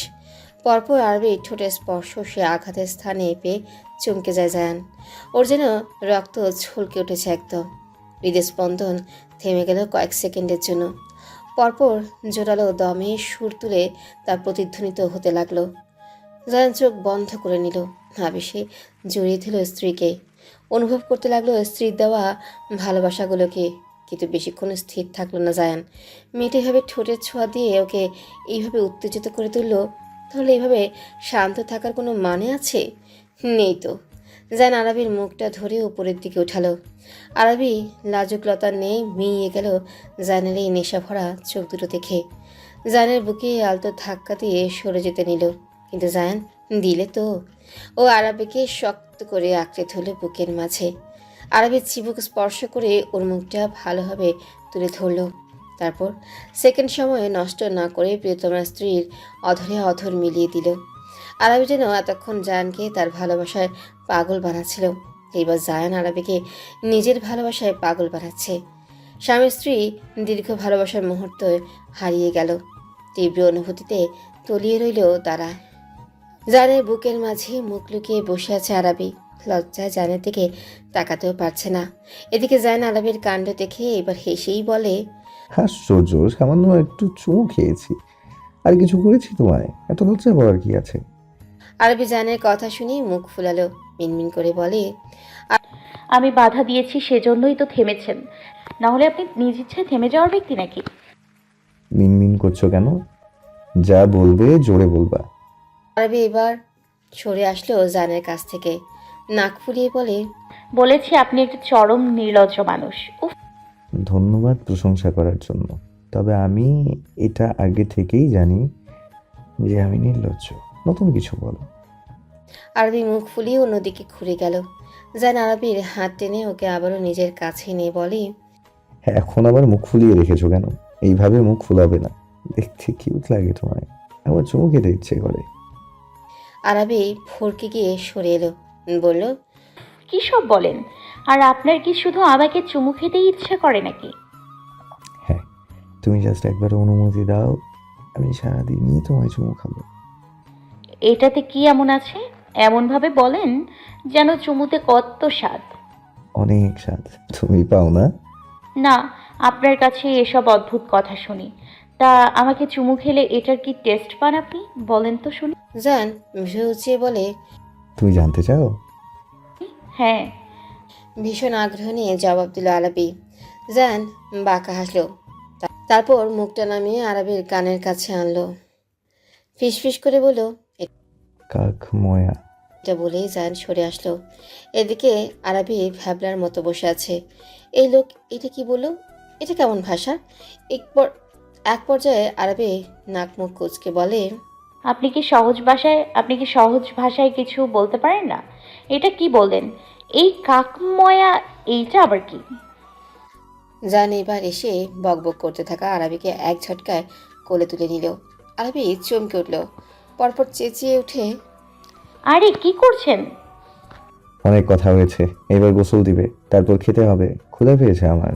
পরপর আরবির ঠোঁটের স্পর্শ সে আঘাতের স্থানে পেয়ে চমকে যায় জান। ওর যেন রক্ত ছলকে উঠেছে একদম। হৃদস্পন্দন থেমে গেল কয়েক সেকেন্ডের জন্য। পরপর জোরালো দমে সুর তুলে তার প্রতিধ্বনিত হতে লাগলো। জান চোখ বন্ধ করে নিল। আবেশে জড়িয়ে দিল স্ত্রীকে। অনুভব করতে লাগলো স্ত্রীর দেওয়া ভালোবাসাগুলোকে। কিন্তু বেশিক্ষণ স্থির থাকলো না জায়ান। মেয়েটি এভাবে ঠোঁটের ছোঁয়া দিয়ে ওকে এইভাবে উত্তেজিত করে তুললো। তাহলে এইভাবে শান্ত থাকার কোনো মানে আছে? নেই তো। জান আরবির মুখটা ধরে উপরের দিকে উঠালো। আরবি লাজুকলতা নেই মিইয়ে গেল জানের এই নেশা ভরা চোখ দুটো দেখে। জানের বুকে আলতো ধাক্কা দিয়ে সরে যেতে নিল, কিন্তু জায়ান দিলে তো। ও আরবিকে শক্ত করে আঁকড়ে ধরল বুকের মাঝে। আরবির চিবুক স্পর্শ করে ওর মুখটা ভালোভাবে তুলে ধরল। তারপর সেকেন্ড সময় নষ্ট না করে প্রিয়তমা স্ত্রীর অধরে অধর মিলিয়ে দিল। আরবি যেন এতক্ষণ জায়ানকে তার ভালোবাসায় পাগল বানাচ্ছিল, এইবার জায়ান আরবিকে নিজের ভালোবাসায় পাগল বানাচ্ছে। স্বামী স্ত্রী দীর্ঘ ভালোবাসার মুহূর্ত হারিয়ে গেল। তীব্র অনুভূতিতে তলিয়ে রইল তারা। জানের বুকের মাঝে মুখ লুকিয়ে বসে আছে আরবি। লজ্জায় জানের দিকে তাকাতেও পারছে না। এদিকে জান আরবির কাণ্ড দেখে এবার হেসেই বলে, আশ্চর্য, সামান্য একটু চুমু খেয়েছি, আর কিছু করেছি তোমায়? এত লজ্জা পাওয়ার কি আছে? আরবি জানের কথা শুনে মুখ ফুলালো, মিনমিন করে বলে, আমি বাধা দিয়েছি সেজন্যই তো থেমেছেন, না হলে আপনি নিজ ইচ্ছায় থেমে যাওয়ার ব্যক্তি নাকি? মিনমিন করছো কেন? যা বলবে জোরে বলবা। আরবি এবার সরে আসলো জানের কাছ থেকে, নাক ফুলিয়ে বলে, বলেছি আপনি একটা চরম নির্লজ্জ মানুষ। উফ, ধন্যবাদ প্রশংসা করার জন্য, তবে আমি এটা আগে থেকেই জানি যে আমি নির্লজ্জ। নতুন কিছু বলো। আরবি মুখ ফুলিয়ে অন্যদিকে ঘুরে গেল। জান আরবির হাত টেনে ওকে আবারও নিজের কাছে নিয়ে বলে, এখন আবার মুখ ফুলিয়ে রেখেছো কেন? এইভাবে মুখ ফুলাবে না, দেখতে কিউট লাগে তোমায়, আমার চুমু খেতে ইচ্ছে করে। আরবি ফরকে গিয়ে সরে এলো, বলল, কি সব বলেন? আর আপনার কি শুধু আমাকে চুমু খেতেই ইচ্ছা করে নাকি? হ্যাঁ, তুমি জাস্ট একবার অনুমতি দাও, আমি সারাদিনই তোমায় চুমু খাবো। এটাতে কি এমন আছে? এমনভাবে বলেন যেন চুমুতে কত স্বাদ। অনেক স্বাদ, তুমি পাও না? না, আপনার কাছে এসব অদ্ভুত কথা শুনি। তা আমাকে চুমু খেলে এটার কি টেস্ট পান আপনি? বলেন তো শুনি। জান ভ্রুচিয়ে বলে, তুমি জানতে চাও? হ্যাঁ। ভীষণ আগ্রহ নিয়ে জবাব দিল আরবি। জান বাঁকা হাসলো, তারপর মুখটা নামিয়ে আরবির কানের কাছে আনলো, ফিসফিস করে বলল, কাক ময়া। এটা বলেই জান সরে আসলো। এদিকে আরবি ভ্যাবলার মতো বসে আছে। এই লোক এটা কি বললো? এটা কেমন ভাষা? এক পর্যায়ে আরবি নাক মুখ কুচকে বলে, আপনি কি সহজ ভাষায় কিছু বলতে পারেন না? এটা কি বললেন? এই কাকময়া, এইটা আবার কি? জান এবার এসে বকবক করতে থাকা আরবিকে এক ঝটকায় কোলে তুলে নিল। আরবি চমকে উঠল, পরপর চেঁচিয়ে উঠে, আরে কি করছেন? অনেক কথা হয়েছে, এবার গোসল দিবে, তারপর খেতে হবে, ক্ষুধা পেয়েছে আমার।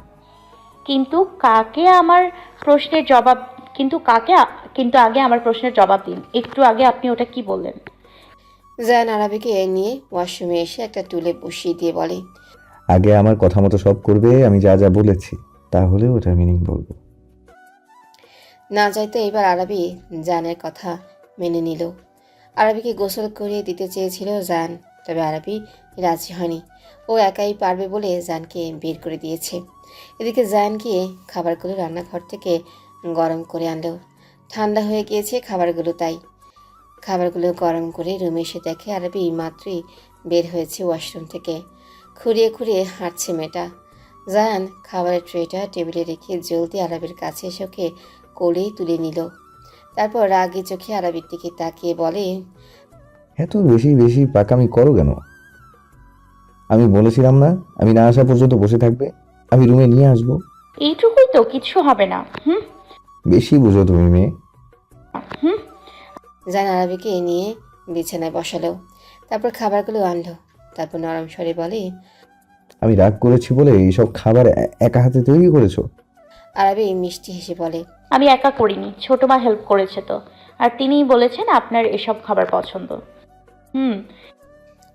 কিন্তু কাকে আমার প্রশ্নের জবাব কিন্তু আগে আমার প্রশ্নের জবাব দিন। একটু আগে আপনি ওটা কি বললেন? জান আরবিকে নিয়ে ওয়াশরুমে এসে একটা টুলে বসিয়ে দিয়ে বলে, আগে আমার কথা মতো সব করবে, আমি যা যা বলেছি, তাহলে ওটার মিনিং বলবো। না যাইতে এবার আরবি জানের কথা মেনে নিল। আরবিকে গোসল করিয়ে দিতে চেয়েছিল জান, তবে আরবি রাজি হয়নি। ও একাই পারবে বলে জানকে বের করে দিয়েছে। এদিকে জান গিয়ে খাবারগুলো রান্নাঘর থেকে গরম করে আনলো। ঠান্ডা হয়ে গিয়েছে খাবারগুলো, তাই খাবারগুলো গরম করে রুমে এসে দেখে আরবি মাত্রই বের হয়েছে ওয়াশরুম থেকে। খুঁড়িয়ে খুঁড়িয়ে হাঁটছে মেয়েটা। জান খাবারের ট্রেটা টেবিলে রেখে জলদি আরবির কাছে এসে ওকে কোলেই তুলে নিল। তারপর রাগী চোখে আরবির দিকে তাকিয়ে বলে, এত বেশি বেশি পাকামি করো কেন? আমি বলেছিলাম না আমি না আসা পর্যন্ত বসে থাকবে? আমি রুমে নিয়ে আসবো। এইটুকুই তো, কিচ্ছু হবে না। বেশি বুঝো তুমি মেয়ে। জান আরবিকে নিয়ে বিছানায় বসালো, তারপর খাবারগুলো আনলো। তারপর নরম স্বরে বলে, আমি রাগ করেছি বলে এইসব খাবার একা হাতে তৈরি করেছো? আরবি মিষ্টি হেসে বলে, আমি একা করিনি, ছোট মা হেল্প করেছে তো। আর তিনিই বলেছেন আপনার এসব খাবার পছন্দ।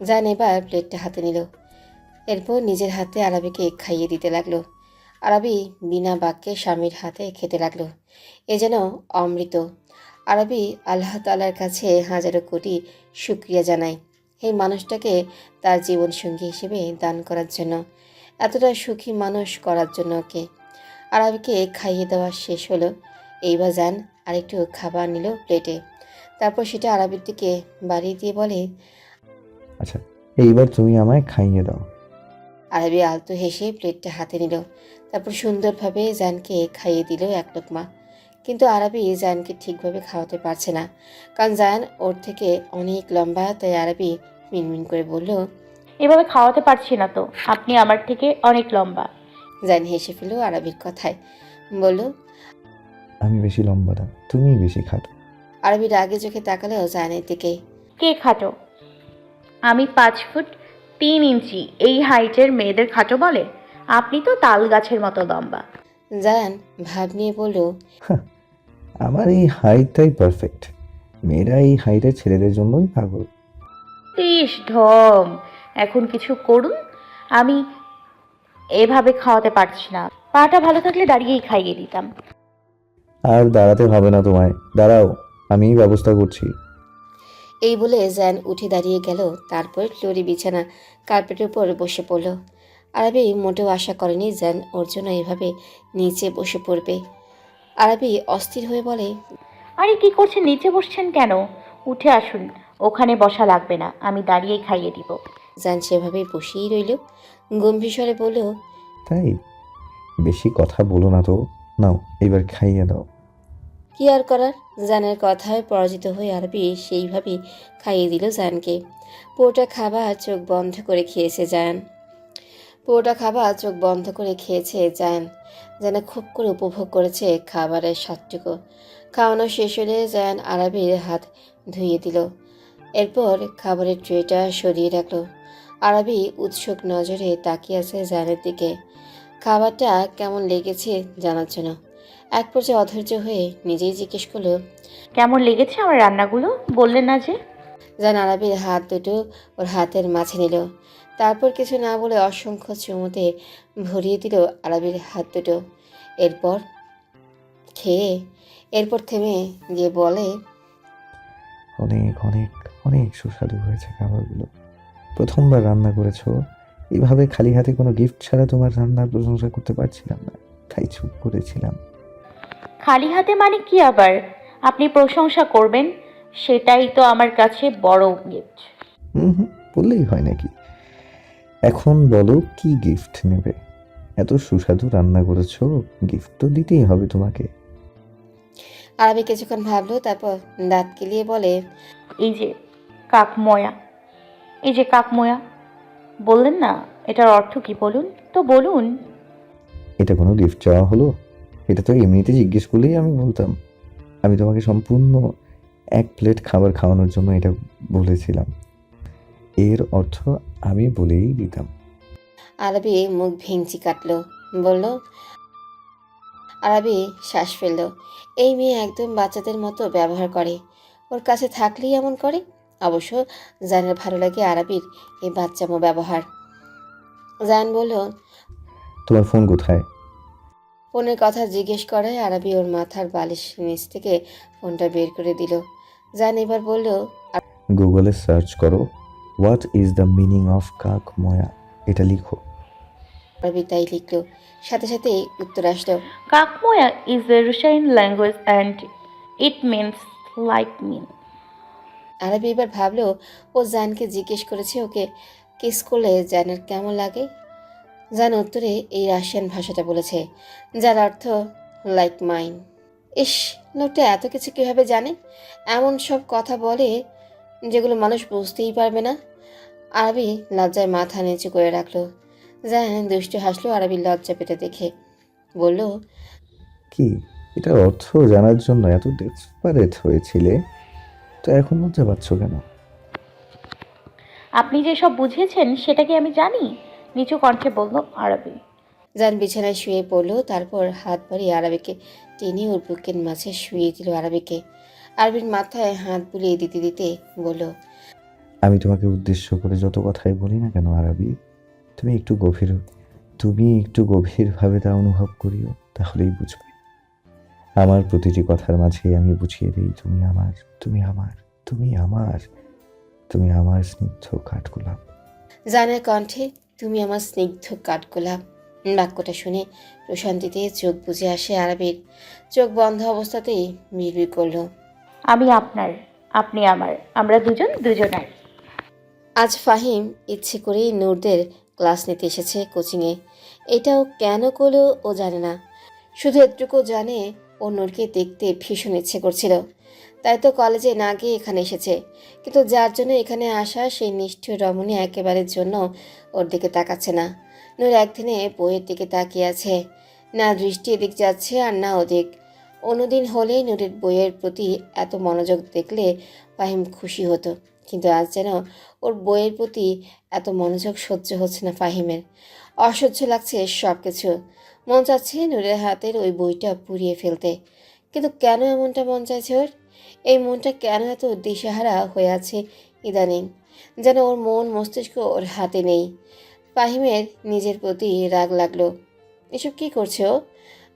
জান এবার প্লেটটা হাতে নিল, এরপর নিজের হাতে আরবিকে খাইয়ে দিতে লাগলো। আরবি বিনা বাক্যে স্বামীর হাতে খেতে লাগলো। এ যেন অমৃত। আরবি আল্লাহ তাআলার কাছে হাজারো কোটি শুকরিয়া জানায় এই মানুষটাকে তার জীবনসঙ্গী হিসেবে দান করার জন্য, এতটা সুখী মানুষ করার জন্য ওকে। আরবিকে খাইয়ে দেওয়া শেষ হলো। এইবার জান আরেকটু খাবার নিল প্লেটে, তারপর সেটা আরবির দিকে বাড়িয়ে দিয়ে বলে, আচ্ছা, এইবার তুমি আমায় খাইয়ে দাও। আরবি আলতো হেসে প্লেটটা হাতে নিল, তারপর সুন্দরভাবে জানকে খাইয়ে দিল এক লোকমা। কিন্তু আরবি জানকে ঠিকভাবে খাওয়াতে পারছে না, কারণ জান ওর থেকে অনেক লম্বা। তাই আরবি মিনমিন করে বলল, এভাবে খাওয়াতে পারছি না তো, আপনি আমার থেকে অনেক লম্বা। জান হেসে ফেলল আরবির কথায়, বলল, আমি বেশি লম্বা না, তুমি বেশি খাটো। আরবি রাগে চোখে তাকালো জানের দিকে। কে খাটো? আমি 5 ফুট 3 ইঞ্চি এই হাইটের মেয়েদের খাটো বলে? আপনি তো তাল গাছের মতো লম্বা। জান ভাব নিয়ে বলল, আমার এই হাইটটাই পারফেক্ট, মেয়েরা এই হাইটের ছেলেদের জন্যই পাগল। ইস ঢং, এখন কিছু করুন, আমি এভাবে খাওয়াতে পারছি না। পাটা ভালো থাকলে দাঁড়িয়েই খাইয়ে দিতাম। আর দাঁড়াতে হবে না তোমায়, দাঁড়াও, আমিই ব্যবস্থা করছি। এই বলে জ্যান উঠে দাঁড়িয়ে গেল। তারপর ফ্লোরি বিছানা কার্পেটের উপর বসে পড়ল। আরবি মোটেও আশা করেনি জ্যান ওর জন্য এভাবে নিচে বসে পড়বে। আরবি অস্থির হয়ে বলে, আরে কি করছেন, নিচে বসছেন কেন? উঠে আসুন, ওখানে বসা লাগবে না, আমি দাঁড়িয়েই খাইয়ে দিব। জ্যান সেভাবেই বসেই রইল। গম্ভীর স্বরে বলল, তাই বেশি কথা বলো না তো, নাও এবার খাইয়ে দাও। কি আর করার। জানের কথায় পরাজিত হয়ে আরবি সেইভাবেই খাইয়ে দিল জানকে। পুরোটা খাবার চোখ বন্ধ করে খেয়েছে জান। যেন খুব করে উপভোগ করেছে খাবারের স্বাদটুকু। খাওয়ানো শেষ হলে জান আরবির হাত ধুইয়ে দিল। এরপর খাবারের ট্রেটা সরিয়ে রাখলো। আরবি উৎসুক নজরে তাকিয়ে আছে জানের দিকে, খাবারটা কেমন লেগেছে জানার জন্য। এক পর্যায়ে অধৈর্য হয়ে নিজেই জিজ্ঞেস করলো, কেমন লেগেছে আমার রান্নাগুলো, বললেন না যে? জান আরবির হাত দুটো ওর হাতের মাঝে নিল। তারপর কিছু না বলে অসংখ্য চুমুতে ভরিয়ে দিল আরবির হাত দুটো। এরপর থেমে গিয়ে বলে, অনেক অনেক অনেক সুস্বাদু হয়েছে খাবারগুলো। প্রথমবার রান্না করেছো, এভাবে খালি হাতে কোনো গিফট ছাড়া তোমার রান্নার প্রশংসা করতে পারছিলাম না, তাই চুপ করেছিলাম। খালি হাতে মানে কি আবার? আপনি প্রশংসা করবেন, সেটাই তো আমার কাছে বড় গিফট। হুম, বললেই হয় নাকি? এখন বলো কি গিফট নেবে? এত সুস্বাদু রান্না করেছো, গিফট তো দিতেই হবে তোমাকে। আরবি কিছুক্ষণ ভাবলো, তারপর দাঁত কেলিয়ে বলে, এই যে কাকময়া, এই যে কাকময়া, বললেন না, এটার অর্থ কি বলুন তো, বলুন। এটা কোনো গিফট চাওয়া হলো? এটা তো এমনিতে জিজ্ঞেস করলেই আমি বলতাম। আমি তোমাকে সম্পূর্ণ এক প্লেট খাবার খাওয়ানোর জন্য এটা বলেছিলাম, এর অর্থ আমি বলেই দিতাম। আরবি মুখ ভেঙচি কাটলো, বলল, আরবি শ্বাস ফেলল। এই মেয়ে একদম বাচ্চাদের মতো ব্যবহার করে, ওর কাছে থাকলেই এমন করে। অবশ্য জানের ভালো লাগে আরবির এই বাচ্চামো ব্যবহার। জান বলল, তোমার ফোন কোথায়? ফোনের কথা জিজ্ঞেস করায় আরবি ওর মাথার বালিশ নিচ থেকে ফোনটা বের করে দিল। জান এবার বলল, গুগলে সার্চ করো, what is the meaning of কাক ময়া, এটা লিখো। আরবি তাই লিখলো। সাথে সাথেই উত্তর আসলো, কাকময়া is a Russian language and it means like me. Arbi এবার ভাবলো ও জানকে জিজ্ঞেস করেছে ওকে কিস করলে জানের কেমন লাগে। জান উত্তরে এই রাশিয়ান ভাষাটা বলেছে, যার অর্থ লাইক মাইন। ইস, লোকটা এত কিছু কিভাবে জানে? এমন সব কথা বলে যেগুলো মানুষ বুঝতেই পারবে না। আরবি লজ্জায় মাথা নিচু করে রাখলো। জান দুষ্টু হাসলো আরবির লজ্জা পেটে দেখে, বলল, কি এটার অর্থ জানার জন্য এত ডেসপারেট হয়েছিলে, তো এখন লজ্জা পাচ্ছ কেন? আপনি যে সব বুঝিয়েছেন সেটা কি আমি জানি? নিচু কণ্ঠে বলল আরবি। জান বিছানায় শুয়ে পড়লো, তারপর হাত বাড়িয়ে আরবিকে টেনে ওর বুকের মাঝে শুয়ে দিল আরবিকে। আরবির মাথায় হাত বুলিয়ে দিতে দিতে বলল, আমি তোমাকে উদ্দেশ্য করে যত কথাই বলি না কেন আরবি, তুমি একটু গভীরভাবে তা অনুভব করিও, তাহলেই বুঝবে। আমার প্রতিটি কথার মাঝে আমি বুঝিয়ে দিই, তুমি আমার, তুমি আমার, তুমি আমার, তুমি আমার স্নিগ্ধ কাঠগোলাপ। জানের কণ্ঠে তুমি আমার স্নিগ্ধ কাঠগোলাপ। বাক্যটা শুনে প্রশান্তিতে চোখ বুজে আসে আরবির। চোখ বন্ধ অবস্থাতেই বিড়বিড় করলো, আমি আপনার, আপনি আমার, আমরা দুজন দুজনার। আজ ফাহিম ইচ্ছে করেই নূরদের ক্লাস নিতে এসেছে কোচিংয়ে। এটাও কেন করলো ও জানে না, শুধু এটুকু জানে ও নূরকে দেখতে ভীষণ ইচ্ছে করছিল, তাই তো কলেজে না গিয়ে এখানে এসেছে। কিন্তু যার জন্য এখানে আসা সেই নিষ্ঠুর রমণী একেবারের জন্য ওর দিকে তাকাচ্ছে না। নূর একদিনে বইয়ের দিকে তাকিয়ে আছে, না দৃষ্টি এদিক যাচ্ছে আর না ওদিক। অন্যদিন হলেই নূরের বইয়ের প্রতি এত মনোযোগ দেখলে ফাহিম খুশি হতো, কিন্তু আজ যেন ওর বইয়ের প্রতি এত মনোযোগ সহ্য হচ্ছে না ফাহিমের। অসহ্য লাগছে সব কিছু। মন চাচ্ছে নূরের হাতের ওই বইটা পুড়িয়ে ফেলতে, কিন্তু কেন এমনটা মন চাইছে ওর? এই মনটা কেন এত দিশেহারা হয়ে আছে ইদানিং? যেন ওর মন মস্তিষ্ক ওর হাতে নেই। ফাহিমের নিজের প্রতি রাগ লাগলো। এসব কি করছে ও?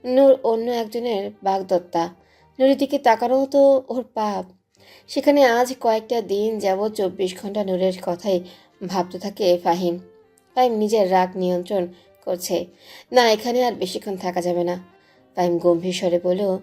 নূর অন্য একজনের বাগদত্তা। নূরের দিকে তাকানো তো ওর পাপ। সেখানে আজ কয়েকটা দিন যাবৎ 24 ঘন্টা নূরের কথাই ভাবতে থাকে ফাহিম। ফাহিম নিজের রাগ নিয়ন্ত্রণ করছে। না, এখানে আর বেশিক্ষণ থাকা যাবে না। ফাহিম গম্ভীর স্বরে বলল,